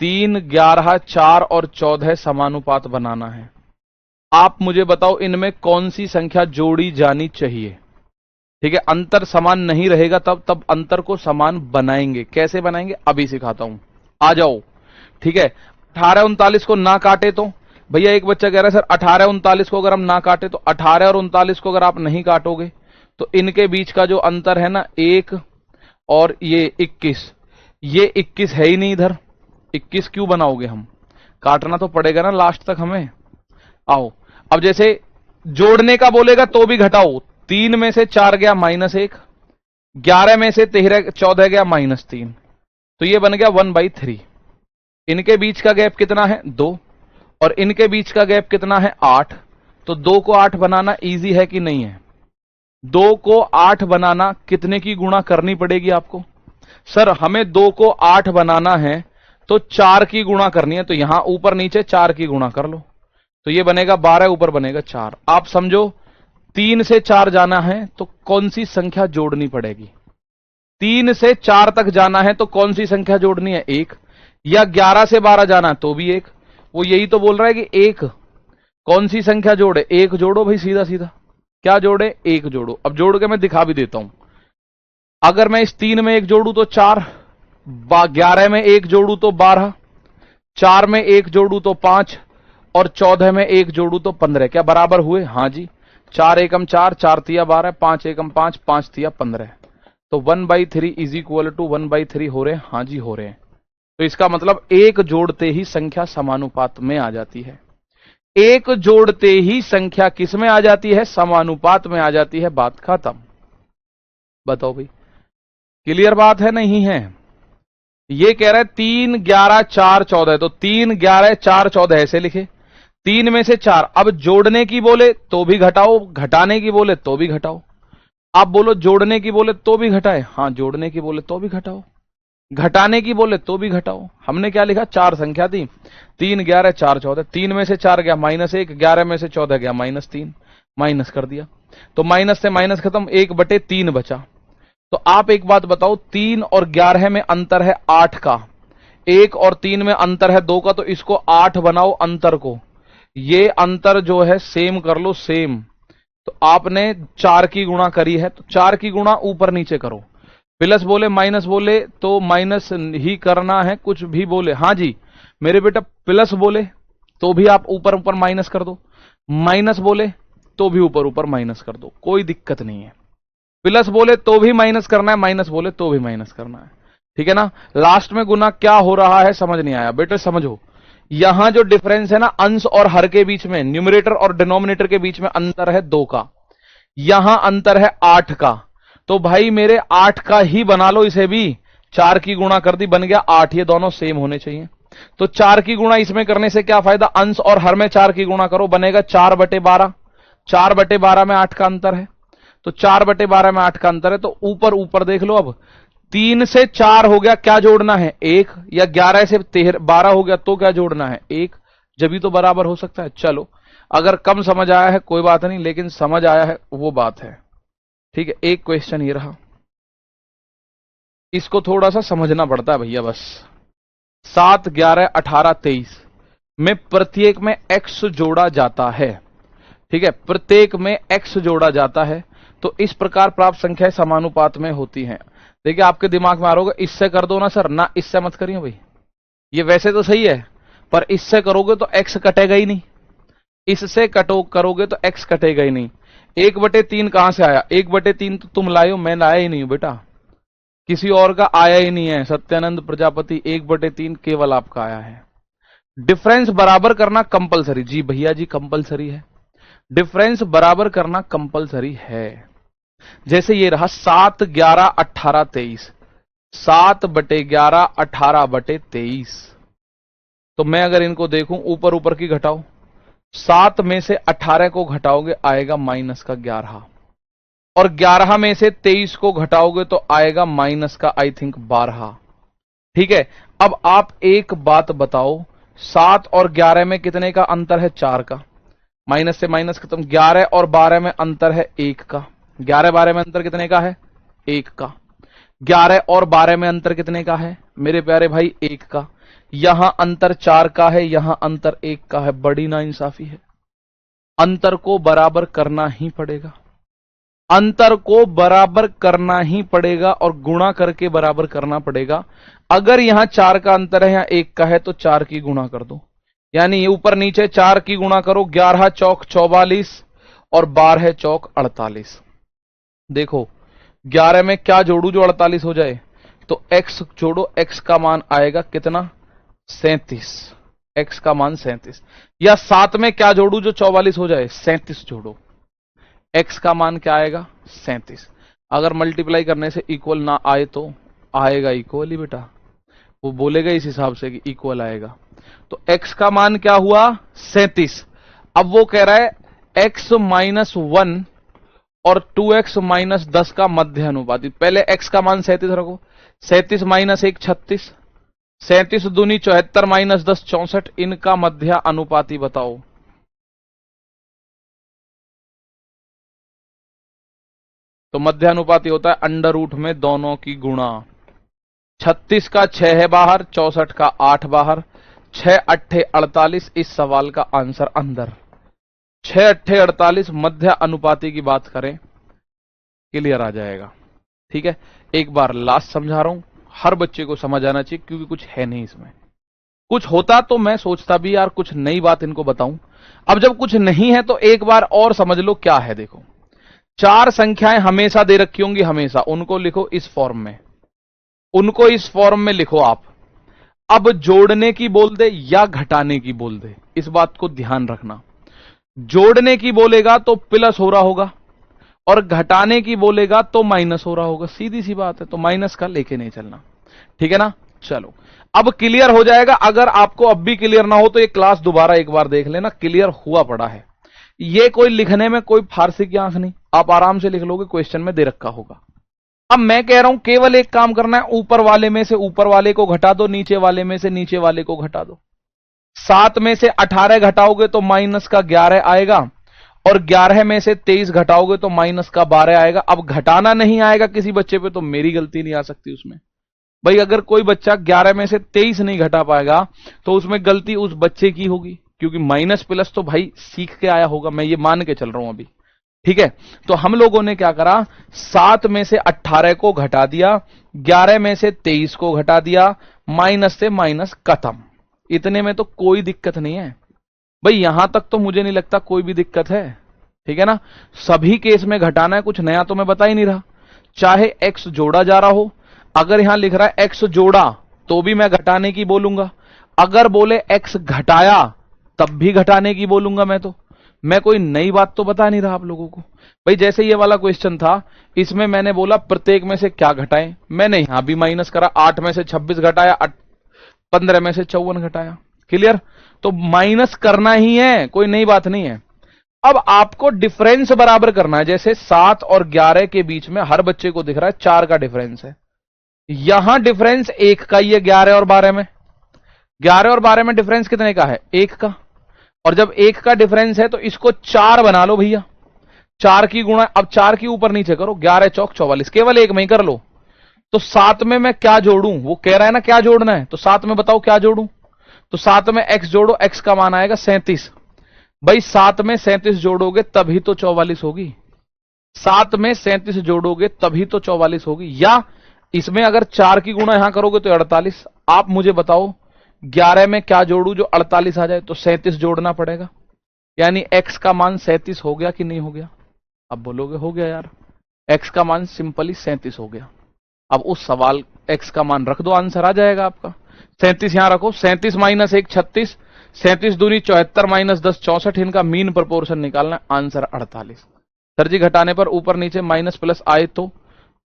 Speaker 1: 3, 11, 4 और 14 समानुपात बनाना है। आप मुझे बताओ इनमें कौन सी संख्या जोड़ी जानी चाहिए? ठीक है, अंतर समान नहीं रहेगा तब अंतर को समान बनाएंगे। कैसे बनाएंगे अभी सिखाता हूं, आ जाओ। ठीक है, 18-39 को ना काटे तो भैया, एक बच्चा कह रहा है सर 18-39 को अगर हम ना काटे तो 18 और 39 को अगर आप नहीं काटोगे तो इनके बीच का जो अंतर है ना 1 और ये 21, ये 21 है ही नहीं इधर। 21 क्यों बनाओगे हम? काटना तो पड़ेगा ना लास्ट तक हमें। आओ, अब जैसे जोड़ने का बोलेगा तो भी घटाओ। 3 में से 4 गया -1, 11 में से 14 गया -3, तो ये बन गया 1/3। इनके बीच का गैप कितना है? 2, और इनके बीच का गैप कितना है? 8। तो 2 को 8 बनाना इजी है कि नहीं है? 2 को 8 बनाना कितने की गुणा करनी पड़ेगी आपको? सर हमें 2 को 8 बनाना है तो 4 की गुणा करनी है, तो यहां ऊपर नीचे 4 की गुणा कर लो, तो ये बनेगा 12, ऊपर बनेगा 4। आप समझो 3 से 4 जाना है तो कौन सी संख्या जोड़नी पड़ेगी? 3 से 4 तक जाना है तो कौन सी संख्या जोड़नी है? 1। या 11 से 12 जाना है तो भी 1। वो यही तो बोल रहा है कि 1 कौन सी संख्या जोड़े? 1 जोड़ो भाई, सीधा सीधा। क्या जोड़े? 1 जोड़ो। अब जोड़ के मैं दिखा भी देता हूं। अगर मैं इस 3 में 1 जोड़ू तो 4, 11 में 1 जोड़ू तो 12, 4 में 1 जोड़ू तो 5, और 14 में 1 जोड़ू तो 15। क्या बराबर हुए? हां जी। 4 एकम 4, 4 तिया 12, 5 एकम 5, 5 तिया 15। तो 1/3 इज इक्वल टू 1/3 हो रहे हैं? हां जी हो रहे हैं। तो इसका मतलब एक जोड़ते ही संख्या समानुपात में आ जाती है। एक जोड़ते ही संख्या किस में आ जाती है? समानुपात में आ जाती है। बात खत्म। बताओ भाई, क्लियर बात है नहीं है? ये कह रहा है 3, 11, 4, 14, तो 3, 11, 4, 14 ऐसे लिखे। 3 में से 4, अब जोड़ने की बोले तो भी घटाओ, घटाने की बोले तो भी घटाओ। आप बोलो जोड़ने की बोले तो भी घटाए, हाँ जोड़ने की बोले तो भी घटाओ, घटाने की बोले तो भी घटाओ। हमने क्या लिखा? 4 संख्या थी, 3, 11, 4, 14। 3 में से 4 गया -1, 11 में से 14 गया -3, माइनस कर दिया। तो माइनस से माइनस खत्म, 1/3 बचा। तो आप एक बात बताओ, 3 और 11 में अंतर है 8 का, 1 और 3 में अंतर है 2 का, तो इसको 8 बनाओ अंतर को। ये अंतर जो है सेम कर लो, सेम। तो आपने 4 की गुणा करी है, तो 4 की गुणा ऊपर नीचे करो। प्लस बोले माइनस बोले तो माइनस ही करना है, कुछ भी बोले। हाँ जी मेरे बेटा, प्लस बोले तो भी आप ऊपर ऊपर माइनस कर दो, माइनस बोले तो भी ऊपर ऊपर माइनस कर दो, कोई दिक्कत नहीं है। प्लस बोले तो भी माइनस करना है, माइनस बोले तो भी माइनस करना है, ठीक है ना। लास्ट में गुना क्या हो रहा है समझ नहीं आया? बेटे समझो, यहां जो डिफरेंस है ना अंश और हर के बीच में, न्यूमरेटर और डिनोमिनेटर के बीच में अंतर है 2 का, यहां अंतर है 8 का। तो भाई मेरे 8 का ही बना लो इसे भी, 4 की गुणा कर दी, बन गया 8। ये दोनों सेम होने चाहिए। तो 4 की गुणा इसमें करने से क्या फायदा? अंश और हर में 4 की गुणा करो, बनेगा 4/12। 4/12 में 8 का अंतर है, तो 4/12 में 8 का अंतर है। तो ऊपर ऊपर देख लो, अब 3 से 4 हो गया, क्या जोड़ना है? 1। या 11 से 12 हो गया तो क्या जोड़ना है? 1। जब ही तो बराबर हो सकता है। चलो, अगर कम समझ आया है कोई बात नहीं, लेकिन समझ आया है वो बात है, ठीक है। एक क्वेश्चन ये रहा, इसको थोड़ा सा समझना पड़ता है भैया बस। 7, 11, 18, 23 में प्रत्येक में x जोड़ा जाता है, ठीक है, प्रत्येक में x जोड़ा जाता है। तो इस प्रकार प्राप्त संख्याएं समानुपात में होती हैं। देखिए आपके दिमाग में आ रहा होगा, इससे कर दो ना सर, ना इससे मत करिए भाई, ये वैसे तो सही है पर इससे करोगे तो x कटेगा ही नहीं, इससे करोगे तो x कटेगा ही नहीं। 1/3 कहां से आया? 1/3 तो तुम लाए हो, मैं लाया ही नहीं हूं बेटा, किसी और का आया ही नहीं है। सत्यानंद प्रजापति 1/3 केवल आपका आया है। डिफरेंस बराबर करना कंपलसरी, जी भैया जी कंपलसरी है, डिफरेंस बराबर करना कंपलसरी है। जैसे ये रहा 7, 11, 18, 23, 7/11, 18/23। तो मैं अगर इनको देखूं, ऊपर ऊपर की घटाओ, 7 में से 18 को घटाओगे आएगा -11, और 11 में से 23 को घटाओगे तो आएगा आई थिंक 12, ठीक है। अब आप एक बात बताओ, 7 और 11 में कितने का अंतर है? 4 का, माइनस से माइनस खत्म। 11 और 12 में अंतर है 1 का, 11, 12 में अंतर कितने का है? 1 का। 11 और 12 में अंतर कितने का है मेरे प्यारे भाई? 1 का। यहां अंतर 4 का है, यहां अंतर 1 का है, बड़ी नाइंसाफी है। अंतर को बराबर करना ही पड़ेगा, अंतर को बराबर करना ही पड़ेगा, और गुणा करके बराबर करना पड़ेगा। अगर यहां 4 का अंतर है, यहां 1 का है, तो 4 की गुणा कर दो, यानी ऊपर नीचे 4 की गुणा करो। 11 चौक 44 और 12 चौक 48। देखो 11 में क्या जोड़ू जो 48 हो जाए? तो x जोड़ो, x का मान आएगा कितना? 37। x का मान 37। या 7 में क्या जोड़ू जो 44 हो जाए? 37 जोड़ो, x का मान क्या आएगा? 37। अगर मल्टीप्लाई करने से इक्वल ना आए तो आएगा इक्वल ही बेटा, वो बोलेगा इस हिसाब से कि इक्वल आएगा। तो x का मान क्या हुआ? 37। अब वो कह रहा है x -1 और 2x -10 का मध्य अनुपाती। पहले x का मान 37 रखो, 37 - 1 36, 37 दूनी 74 - 10 64, इनका मध्य अनुपाती बताओ। तो मध्य अनुपाती होता है अंडर रूट में दोनों की गुणा। 36 का 6 है बाहर, 64 का 8 बाहर, 6 8 48। इस सवाल का आंसर अंदर 6 8 48 मध्य अनुपाती की बात करें, क्लियर आ जाएगा, ठीक है। एक बार लास्ट समझा रहा हूं, हर बच्चे को समझ आना चाहिए, क्योंकि कुछ है नहीं इसमें। कुछ होता तो मैं सोचता भी यार कुछ नई बात इनको बताऊं, अब जब कुछ नहीं है तो एक बार और समझ लो क्या है। देखो 4 संख्याएं हमेशा दे रखी होंगी, हमेशा उनको लिखो इस फॉर्म में, उनको इस फॉर्म में लिखो आप। अब जोड़ने की बोल दे या घटाने की बोल दे, इस बात को ध्यान रखना। जोड़ने की बोलेगा तो प्लस हो रहा होगा और घटाने की बोलेगा तो माइनस हो रहा होगा, सीधी सी बात है। तो माइनस का लेके नहीं चलना, ठीक है ना। चलो अब क्लियर हो जाएगा। अगर आपको अब भी क्लियर ना हो तो ये क्लास दोबारा एक बार देख लेना, क्लियर हुआ पड़ा है। ये कोई लिखने में कोई फारसी की आंख नहीं, आप आराम से लिख लोगे, क्वेश्चन में दे रखा होगा। अब मैं कह रहा हूं केवल एक काम करना है, ऊपर वाले में से ऊपर वाले को घटा दो, नीचे वाले में से नीचे वाले को घटा दो। 7 में से 18 घटाओगे तो माइनस का 11 आएगा और 11 में से 23 घटाओगे तो माइनस का 12 आएगा। अब घटाना नहीं आएगा किसी बच्चे पे तो मेरी गलती नहीं आ सकती उसमें। भाई अगर कोई बच्चा 11 में से 23 नहीं घटा पाएगा तो उसमें गलती उस बच्चे की होगी, क्योंकि माइनस प्लस तो भाई सीख के आया होगा, मैं ये मान के चल रहा हूं अभी, ठीक है। तो हम लोगों ने क्या करा, 7 में से 18 को घटा दिया, 11 में से 23 को घटा दिया, माइनस से माइनस खत्म। इतने में तो कोई दिक्कत नहीं है भाई, यहां तक तो मुझे नहीं लगता कोई भी दिक्कत है, ठीक है ना। सभी केस में घटाना है, कुछ नया तो मैं बता ही नहीं रहा। चाहे x जोड़ा जा रहा हो, अगर यहां लिख रहा है x जोड़ा तो भी मैं घटाने की बोलूंगा, अगर बोले x घटाया तब भी घटाने की बोलूंगा। मैं कोई नई बात तो बता नहीं रहा आप लोगों को। भाई जैसे ये वाला क्वेश्चन था, इसमें मैंने बोला प्रत्येक में से क्या घटाएं, मैंने यहां भी माइनस करा, 8 में से 26 घटाया, 15 में से 54 घटाया, क्लियर। तो माइनस करना ही है, कोई नई बात नहीं है। अब आपको डिफरेंस बराबर करना है, जैसे 7 और 11 के बीच में हर बच्चे को दिख रहा है 4 का डिफरेंस है, यहां डिफरेंस 1 का ही है। 11 और 12 में, 11 और 12 में डिफरेंस कितने का है, 1 का। और जब 1 का डिफरेंस है तो इसको 4 बना लो भैया, 4 की गुणा, अब 4 की ऊपर नीचे करो, 11 चौक 44, केवल एक में ही कर लो। तो 7 में मैं क्या जोड़ूं, वो कह रहा है ना क्या जोड़ना है, तो 7 में बताओ क्या जोड़ूं। तो 7 में x जोड़ो, x का मान आएगा 37। भाई 7 में 37 जोड़ोगे तभी तो 44 होगी, 7 में 37 जोड़ोगे तभी तो 44 होगी। या इसमें अगर 4 की गुणा यहां करोगे तो 48। आप मुझे बताओ 11 में क्या जोड़ू जो 48 आ जाए, तो 37 जोड़ना पड़ेगा, यानी x का मान 37 हो गया कि नहीं हो गया। अब बोलोगे हो गया यार, x का मान सिंपली 37 हो गया। अब उस सवाल x का मान रख दो, आंसर आ जाएगा आपका। 37 यहां रखो, 37 माइनस 1 36, 37 दूनी 74 माइनस 10 64, इनका मीन प्रोपोर्शन निकालना है, आंसर 48। सर जी घटाने पर ऊपर नीचे माइनस प्लस आए तो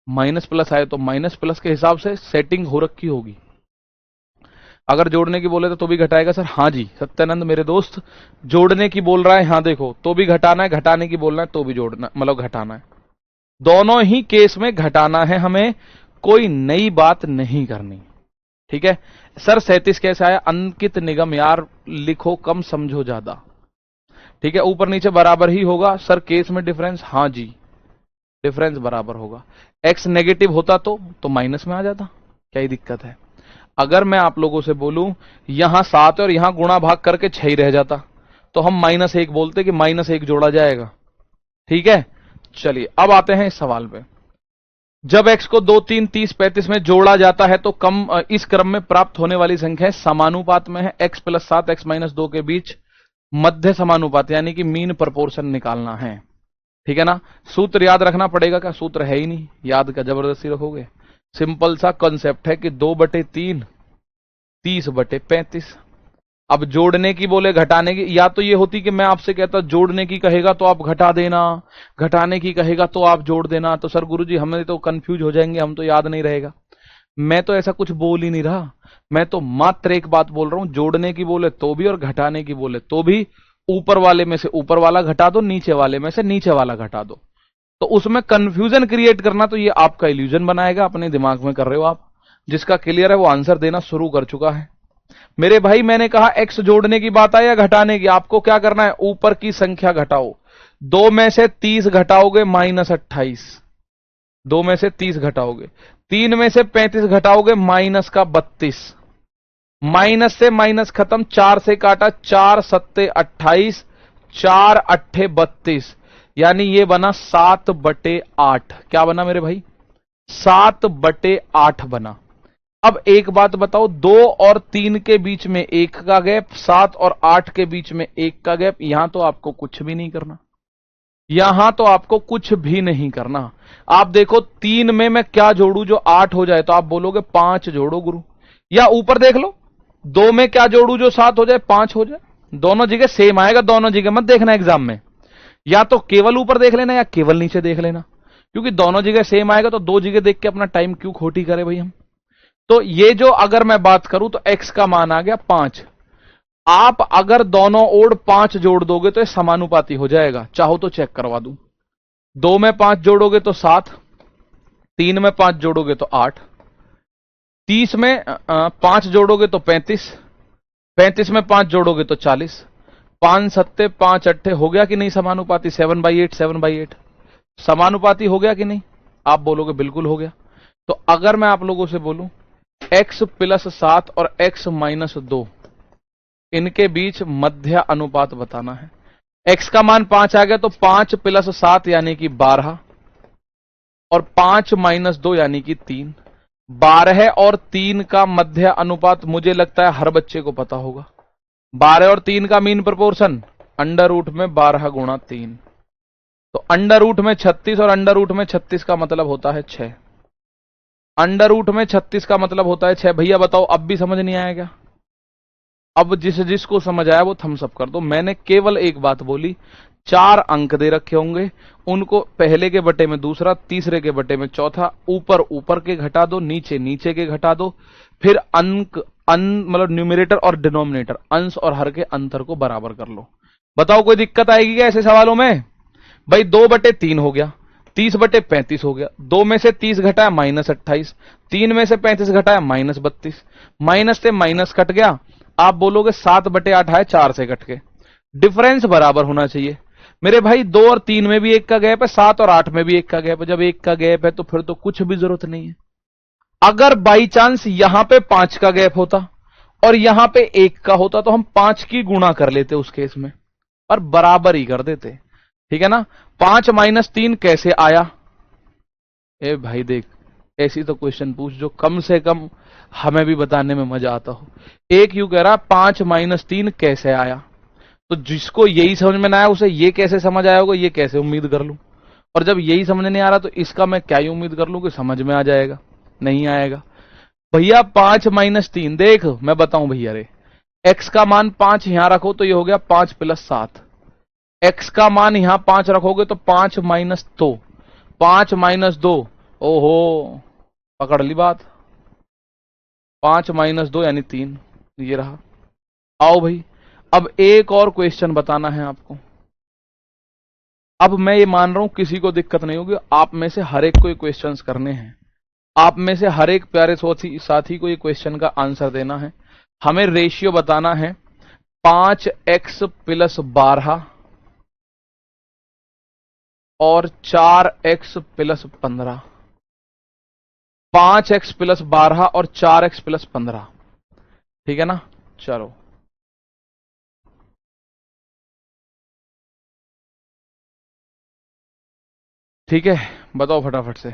Speaker 1: माइनस प्लस के हिसाब से सेटिंग हो रखी होगी। अगर जोड़ने की बोले तो भी घटाएगा सर, हाँ जी सत्यानंद मेरे दोस्त, जोड़ने की बोल रहा है, हाँ देखो तो भी घटाना है, घटाने की बोलना है तो भी जोड़ना, मतलब घटाना है। दोनों ही केस में घटाना है हमें, कोई नई बात नहीं करनी, ठीक है। सर 37 कैसे आया, अंकित निगम यार लिखो कम समझो ज्यादा, ठीक है। ऊपर नीचे बराबर ही होगा सर, केस में डिफरेंस, हाँ जी डिफरेंस बराबर होगा। x नेगेटिव होता तो माइनस में आ जाता, क्या ही दिक्कत है। अगर मैं आप लोगों से बोलूं यहां 7 और यहां गुणा भाग करके 6 ही रह जाता तो हम -1 बोलते कि -1 जोड़ा जाएगा, ठीक है। चलिए अब आते हैं इस सवाल पे। जब x को 2 3 30 35 में जोड़ा जाता है तो इस क्रम में प्राप्त होने वाली संख्या समानुपात में है, x + 7 x - 2 के बीच मध्य समानुपात यानी कि मीन प्रोपोर्शन निकालना है, ठीक है ना। सूत्र याद रखना पड़ेगा, क्या सूत्र है ही नहीं, याद का जबरदस्ती रखोगे। सिंपल सा कॉन्सेप्ट है कि 2/3 30/35। अब जोड़ने की बोले घटाने की, या तो ये होती कि मैं आपसे कहता जोड़ने की कहेगा तो आप घटा देना, घटाने की कहेगा तो आप जोड़ देना, तो सर गुरुजी हमें तो कंफ्यूज हो जाएंगे, हम तो याद नहीं रहेगा। मैं तो ऐसा कुछ बोल ही नहीं रहा, मैं तो मात्र एक बात बोल रहा हूं, जोड़ने की बोले तो भी और घटाने की बोले तो भी ऊपर वाले में से ऊपर वाला घटा दो, नीचे वाले में से नीचे वाला घटा दो। तो उसमें कंफ्यूजन क्रिएट करना तो ये आपका इल्यूजन बनाएगा, अपने दिमाग में कर रहे हो आप। जिसका क्लियर है वो आंसर देना शुरू कर चुका है। मेरे भाई मैंने कहा x जोड़ने की बात है या घटाने की, आपको क्या करना है, ऊपर की संख्या घटाओ। 2 में से 30 घटाओगे -28, 2 में से 30 घटाओगे, 3 में से 35 घटाओगे -32, माइनस से माइनस खत्म, 4 से काटा, 4 7 28, 4 8 32, यानी ये बना 7/8। क्या बना मेरे भाई, 7/8 बना। अब एक बात बताओ, 2 और 3 के बीच में 1 का गैप, 7 और 8 के बीच में 1 का गैप, यहां तो आपको कुछ भी नहीं करना, यहां तो आपको कुछ भी नहीं करना। आप देखो 3 में मैं क्या जोड़ू जो 8 हो जाए, तो आप बोलोगे 5 जोड़ो गुरु, या ऊपर देख लो दो में क्या जोड़ू जो 7 हो जाए, 5 हो जाए। दोनों जगह सेम आएगा, दोनों जगह मत देखना एग्जाम में, या तो केवल ऊपर देख लेना या केवल नीचे देख लेना, क्योंकि दोनों जगह सेम आएगा तो दो जगह देख के अपना टाइम क्यों खोटी करे भाई हम। तो ये जो अगर मैं बात करूं तो x का मान आ गया 5। आप अगर दोनों ओर 5 जोड़ दोगे तो ये समानुपाती हो जाएगा, चाहो तो चेक करवा दूं। 2 में 5 जोड़ोगे तो 7, 3 में 5 जोड़ोगे तो 8, 30 में 5 जोड़ोगे तो 35, 35 में 5 जोड़ोगे तो 40, 5 सत्ते 5 अट्ठे हो गया कि नहीं समानुपाती, 7/8 7/8 समानुपाती हो गया कि नहीं। आप बोलोगे बिल्कुल हो गया। तो अगर मैं आप लोगों से बोलूं x + 7 और x - 2 इनके बीच मध्य अनुपात बताना है। x का मान 5 आ गया तो 5 + 7 यानी कि 12 और 5 - 2 यानी कि 3। 12 और 3 का मध्य अनुपात मुझे लगता है हर बच्चे को पता होगा। 12 और 3 का मीन प्रोपोर्शन √ में 12 × 3, तो √ में 36 और √ में 36 का मतलब होता है 6। √ में 36 का मतलब होता है 6। भैया बताओ अब भी समझ नहीं आया क्या? अब जिसको समझ आया वो थम्स अप कर दो। मैंने केवल एक बात बोली, 4 अंक दे रखे होंगे, उनको पहले के बटे में दूसरा, तीसरे के बटे में चौथा, ऊपर के घटा दो, नीचे के घटा दो, फिर अंक मतलब न्यूमरेटर और डिनोमिनेटर अंश और हर के अंतर को बराबर कर लो। बताओ कोई दिक्कत आएगी क्या ऐसे सवालों में? भाई 2/3 हो गया, 30/35 हो गया, 2 में से 30 घटाया -28, 3 में से 35 घटाया -32, माइनस से माइनस कट गया। आप बोलोगे 7/8 है 4 से कट के, डिफरेंस बराबर होना चाहिए। मेरे भाई 2 और 3 में भी 1 का गैप है, 7 और 8 में भी 1 का गैप है। जब 1 का गैप है तो फिर तो कुछ भी जरूरत नहीं है। अगर बाई चांस यहां पे 5 का गैप होता और यहां पे 1 का होता तो हम 5 की गुणा कर लेते उस केस में, और बराबर ही कर देते। ठीक है ना? 5 - 3 कैसे आया? ए भाई देख, ऐसी तो क्वेश्चन पूछ जो कम से कम हमें भी बताने में मजा आता हो। एक यूं कह रहा 5 - 3 कैसे आया, तो जिसको यही समझ में ना आया उसे ये कैसे समझ आया होगा, ये कैसे उम्मीद कर लूं। और जब यही समझ नहीं आ रहा तो इसका मैं क्या ही उम्मीद कर लूं कि समझ में आ जाएगा? नहीं आएगा भैया। 5 - 3 देख मैं बताऊं भैया रे, x का मान 5 यहां रखो तो ये हो गया 5 + 7, x का मान यहां 5 रखोगे तो 5 - 2, 5 - 2, ओहो पकड़ ली बात, 5 - 2 यानी 3, ये रहा। आओ भाई, अब एक और क्वेश्चन बताना है आपको। अब मैं ये मान रहा हूं किसी को दिक्कत नहीं होगी, आप में से हर एक को ये क्वेश्चंस करने हैं, आप में से हर एक प्यारे साथी को ये क्वेश्चन का आंसर देना है। हमें रेशियो बताना है 5x + 12 और 4x + 15, 5x + 12 और 4x + 15। ठीक है ना? चलो ठीक है, बताओ फटाफट से।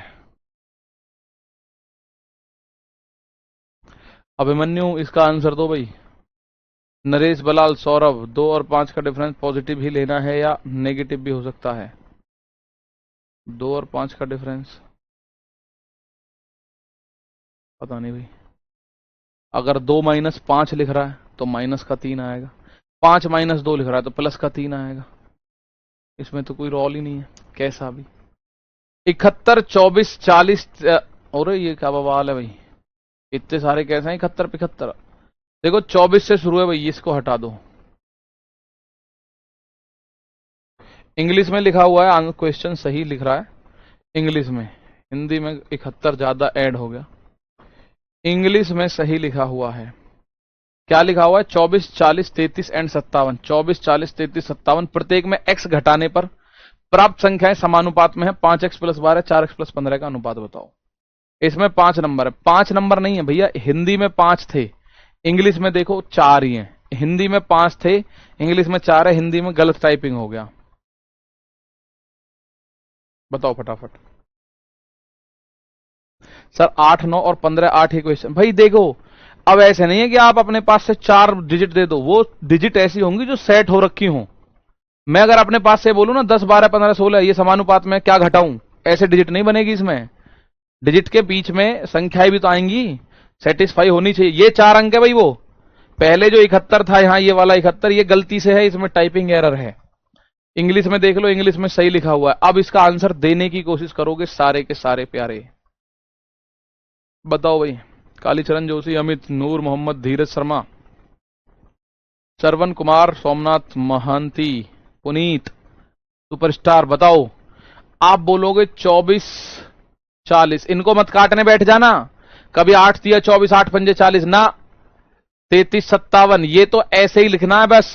Speaker 1: अभिमन्यु इसका आंसर दो भाई। नरेश, बलाल, सौरभ, 2 और 5 का डिफरेंस पॉजिटिव ही लेना है या नेगेटिव भी हो सकता है? 2 और 5 का डिफरेंस पता नहीं भाई। अगर 2 - 5 लिख रहा है तो माइनस का 3 आएगा, 5 - 2 लिख रहा है तो प्लस का 3 आएगा। इसमें तो कोई रोल ही नहीं है कैसा भी। 71 24 40 और ये क्या बवाल है भाई, इतने सारे कैसे हैं 71 75? देखो 24 से शुरू है भाई, इसको हटा दो। इंग्लिश में लिखा हुआ है, क्वेश्चन सही लिख रहा है इंग्लिश में, हिंदी में 71 ज्यादा ऐड हो गया। इंग्लिश में सही लिखा हुआ है, क्या लिखा हुआ है? 24 40 33 एंड 57, 24 40 33 57 प्रत्येक में x घटाने पर प्राप्त संख्याएं समानुपात में है। 5x + 12 4x + 15 का अनुपात बताओ। इसमें 5 नंबर है, 5 नंबर नहीं है भैया, हिंदी में 5 थे, इंग्लिश में देखो 4 ही हैं। हिंदी में 5 थे, इंग्लिश में 4 है, हिंदी में गलत टाइपिंग हो गया। बताओ फटाफट। सर 8 9 और 15 8 ही क्वेश्चन। भाई देखो, अब ऐसे नहीं है कि आप अपने पास से 4 डिजिट दे दो, वो डिजिट ऐसी होंगी जो सेट हो रखी हो। मैं अगर अपने पास से बोलूं ना 10 12 15 16 ये समानुपात में क्या घटाऊं, ऐसे डिजिट नहीं बनेगी इसमें। डिजिट के बीच में संख्याएं भी तो आएंगी, सेटिस्फाई होनी चाहिए। ये 4 अंक है भाई, वो पहले जो 71 था यहां, ये वाला 71, ये गलती से है, इसमें टाइपिंग एरर है। इंग्लिश में देख लो, इंग्लिश में सही लिखा हुआ है। अब इसका आंसर देने की कोशिश करोगे सारे के सारे प्यारे। बताओ भाई। कालीचरण जोशी, अमित, नूर मोहम्मद, धीरज शर्मा, श्रवण कुमार, सोमनाथ महांती, पुनीत, सुपरस्टार, बताओ। आप बोलोगे 24 40, इनको मत काटने बैठ जाना। कभी 8 दिया 24, 8 पंजे 40 ना, 33 57, ये तो ऐसे ही लिखना है बस।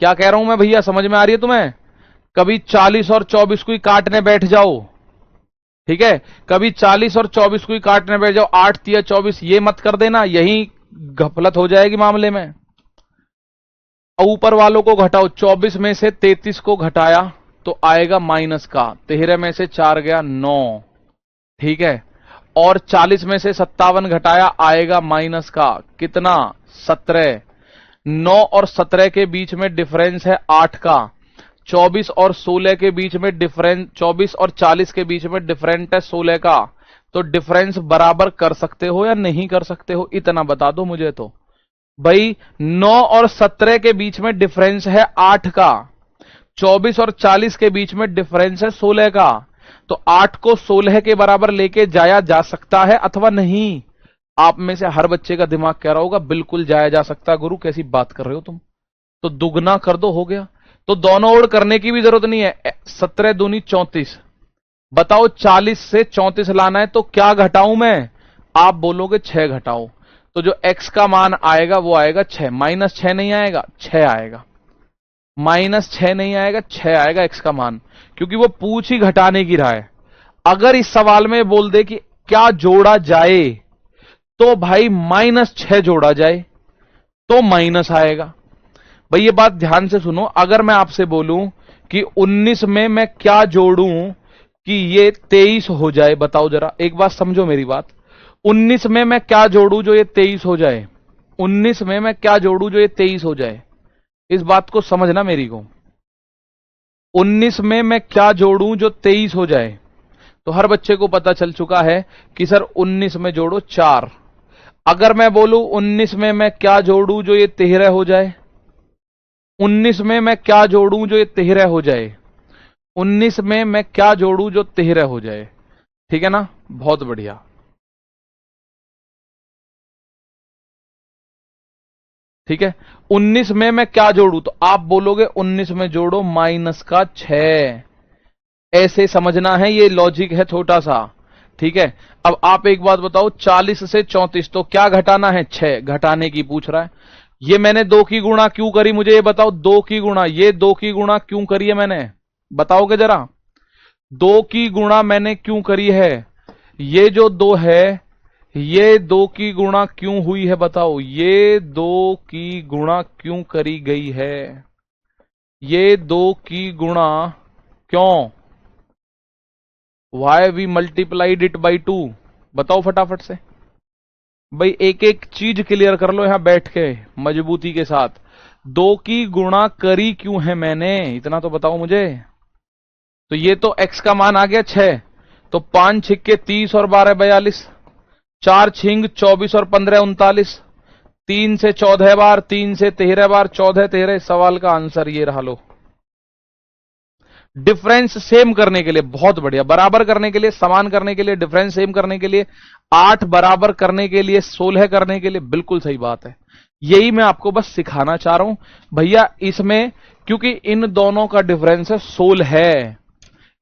Speaker 1: क्या कह रहा हूं मैं भैया, समझ में आ रही है तुम्हें? कभी 40 और 24 को ही काटने बैठ जाओ, ठीक है? कभी 40 और 24 को ही काटने बैठ जाओ, 8 दिया 24, ये मत कर देना, यही गफलत हो जाएगी मामले में। ऊपर वालों को घटाओ, 24 में से 33 को घटाया तो आएगा माइनस का, 13 में से 4 गया 9, ठीक है? और 40 में से 57 घटाया आएगा माइनस का कितना, 17। 9 और 17 के बीच में डिफरेंस है 8 का। 24 और 16 के बीच में डिफरेंस, 24 और 40 के बीच में डिफरेंट है 16 का। तो डिफरेंस बराबर कर सकते हो या नहीं कर सकते हो, इतना बता दो मुझे। तो भाई 9 और 17 के बीच में डिफरेंस है 8 का, 24 और 40 के बीच में डिफरेंस है 16 का। तो 8 को 16 के बराबर लेके जाया जा सकता है अथवा नहीं? आप में से हर बच्चे का दिमाग कह रहा होगा बिल्कुल जाया जा सकता है। गुरु कैसी बात कर रहे हो तुम, तो दुगना कर दो, हो गया। तो दोनों ओर करने की भी जरूरत नहीं है। 17 दूनी 34, बताओ 40 से 34 लाना है तो क्या घटाऊं मैं? आप बोलोगे 6 घटाओ, तो जो x का मान आएगा वो आएगा 6। माइनस 6 नहीं आएगा, 6 आएगा। माइनस 6 नहीं आएगा, 6 आएगा x का मान, क्योंकि वो पूछ ही घटाने की रहा है। अगर इस सवाल में बोल दे कि क्या जोड़ा जाए, तो भाई -6 जोड़ा जाए तो माइनस आएगा। भाई ये बात ध्यान से सुनो, अगर मैं आपसे बोलूं कि 19 में मैं क्या जोड़ूं कि ये 23 हो जाए, बताओ जरा, एक बात समझो मेरी बात। 19 में मैं क्या जोड़ूं जो ये 23 हो जाए? 19 में मैं क्या जोड़ूं जो ये 23 हो जाए? इस बात को समझना मेरी को। 19 में मैं क्या जोड़ूं जो 23 हो जाए? तो हर बच्चे को पता चल चुका है कि सर 19 में जोड़ो 4। अगर मैं बोलूं 19 में मैं क्या जोड़ूं जो ये 13 हो जाए? 19 में मैं क्या जोड़ूं जो ये 13 हो जाए? 19 में मैं क्या जोड़ूं जो 13 हो जाए? ठीक है ना, बहुत बढ़िया। ठीक है, 19 में मैं क्या जोड़ूं, तो आप बोलोगे 19 में जोड़ो माइनस का 6। ऐसे समझना है, ये लॉजिक है छोटा सा। ठीक है, अब आप एक बात बताओ, 40 से 34 तो क्या घटाना है? 6 घटाने की पूछ रहा है। ये मैंने 2 की गुणा क्यों करी, मुझे ये बताओ। 2 की गुणा, ये 2 की गुणा क्यों करी है मैंने, बताओगे जरा? 2 की गुणा मैंने क्यों करी है? ये जो 2 है, ये 2 की गुणा क्यों हुई है, बताओ? ये 2 की गुणा क्यों करी गई है? ये 2 की गुणा क्यों? Why we multiplied it by 2? बताओ फटाफट से भाई, एक एक चीज क्लियर कर लो यहां बैठ के मजबूती के साथ। 2 की गुणा करी क्यों है मैंने, इतना तो बताओ मुझे। तो ये तो x का मान आ गया 6, तो 5 छिक्के 30 और 12 42, 4 छिंग 24 और 15 39, 3 से 14 बार, 3 से 13 बार, 14 13। सवाल का आंसर ये रहा लो। डिफरेंस सेम करने के लिए, बहुत बढ़िया, बराबर करने के लिए, समान करने के लिए, डिफरेंस सेम करने के लिए, 8 बराबर करने के लिए, 16 करने के लिए, बिल्कुल सही बात है। यही मैं आपको बस सिखाना चाह रहा हूं भैया इसमें, क्योंकि इन दोनों का डिफरेंस है 16 है।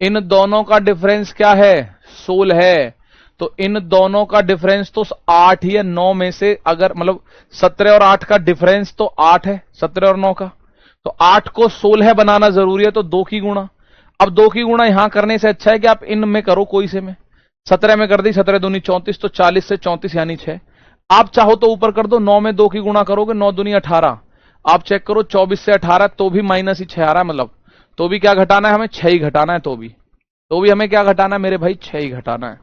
Speaker 1: इन दोनों का डिफरेंस क्या है? 16 है। तो इन दोनों का डिफरेंस तो 8 या 9 में से, अगर मतलब 17 और 8 का डिफरेंस तो 8 है, 17 और 9 का, तो 8 को 16 बनाना जरूरी है, तो 2 की गुणा। अब 2 की गुणा यहां करने से अच्छा है कि आप इन में करो कोई से में। 17 में कर दी, 17 दूनी 34, तो 40 से 34 यानी 6। आप चाहो तो ऊपर कर दो, 9 में 2 की गुणा करोगे, 9 दूनी 18। आप चेक करो 24 से 18 तो भी माइनस ही 6 आ रहा है, मतलब तो भी क्या घटाना है हमें? 6 ही घटाना है। तो भी हमें क्या घटाना है मेरे भाई? 6 ही घटाना है।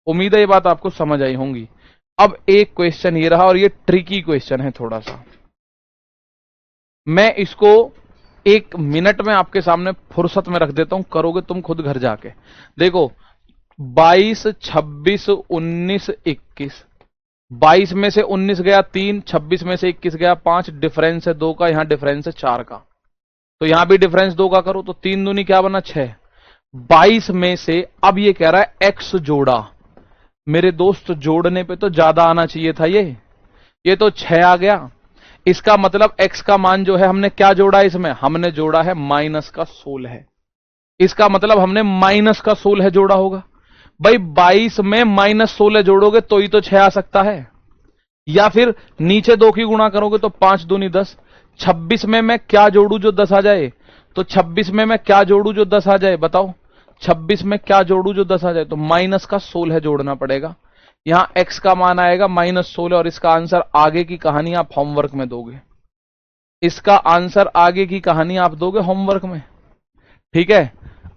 Speaker 1: उम्मीद है ये बात आपको समझ आई होंगी। अब एक क्वेश्चन ये रहा, और ये ट्रिकी क्वेश्चन है थोड़ा सा। मैं इसको 1 मिनट में आपके सामने फुर्सत में रख देता हूं, करोगे तुम खुद घर जाके। देखो 22 26 19 21, 22 में से 19 गया 3, 26 में से 21 गया 5, डिफरेंस है 2 का, यहां डिफरेंस है 4 का, तो यहां भी डिफरेंस 2 का करो तो 3 दूनी क्या बना 6। 22 में से अब ये कह रहा है x जोड़ा, मेरे दोस्त जोड़ने पे तो ज्यादा आना चाहिए था, ये तो 6 आ गया। इसका मतलब x का मान जो है हमने क्या जोड़ा है, इसमें हमने जोड़ा है माइनस का 16। इसका मतलब हमने माइनस का 16 जोड़ा होगा। भाई 22 में माइनस 16 जोड़ोगे तो ही तो 6 आ सकता है, या फिर नीचे 2 की गुणा करोगे तो 5 दूनी 10। 26 में मैं क्या जोड़ू जो 10 आ जाए, तो 26 में मैं क्या जोड़ू जो 10 आ जाए, बताओ 26 में क्या जोड़ू जो 10 आ जाए, तो माइनस का 16 जोड़ना पड़ेगा। यहां x का मान आएगा -16 और इसका आंसर आगे की कहानी आप होमवर्क में दोगे। इसका आंसर आगे की कहानी आप दोगे होमवर्क में, ठीक है,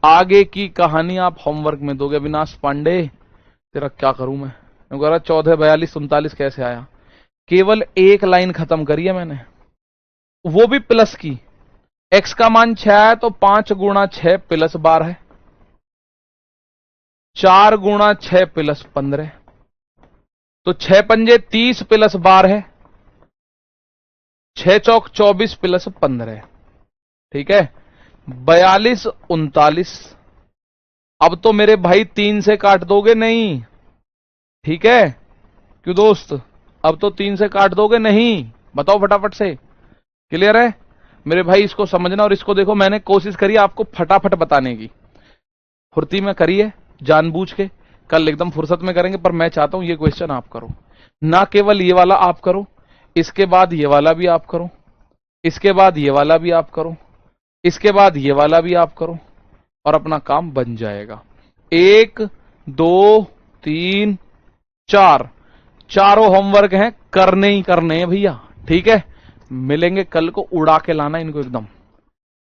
Speaker 1: आगे की कहानी आप होमवर्क में दोगे। अविनाश पांडे तेरा क्या करूं मैं, 14, 42, 39 कैसे आया, केवल एक लाइन खत्म करी है मैंने, वो भी प्लस की। x का मान 6 है तो 5 गुणा 6 प्लस 12 है, 4 गुणा 6 प्लस 15, तो 6 पंजे 30 प्लस 12 है, 6 चौक 24 प्लस 15, ठीक है, 42, 39। अब तो मेरे भाई 3 से काट दोगे नहीं, ठीक है, क्यों दोस्त, अब तो 3 से काट दोगे नहीं, बताओ फटाफट से, क्लियर है मेरे भाई। इसको समझना और इसको देखो, मैंने कोशिश करी आपको फटाफट बताने की, फुर्ती में करी है जानबूझ के, कल एकदम फुर्सत में करेंगे, पर मैं चाहता हूं ये क्वेश्चन आप करो, ना केवल ये वाला आप करो, इसके बाद ये वाला भी आप करो, इसके बाद ये वाला भी आप करो, इसके बाद ये वाला भी आप करो, और अपना काम बन जाएगा। 1, 2, 3, 4, चारों होमवर्क हैं, करने ही करने हैं भैया, ठीक है। मिलेंगे कल को, उड़ा के लाना इनको एकदम।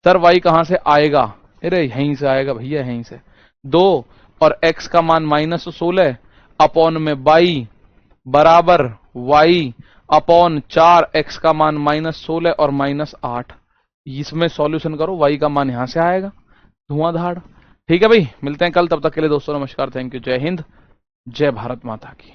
Speaker 1: सर वाई कहां से आएगा, अरे यहीं से आएगा भैया, यहीं से 2 और x का मान -16 अपॉन में y बराबर y अपॉन 4, x का मान -16 और -8। इसमें सॉल्यूशन करो, y का मान यहां से आएगा धुआंधार, ठीक है भाई। मिलते हैं कल, तब तक के लिए दोस्तों नमस्कार, थैंक यू, जय हिंद, जय भारत माता की।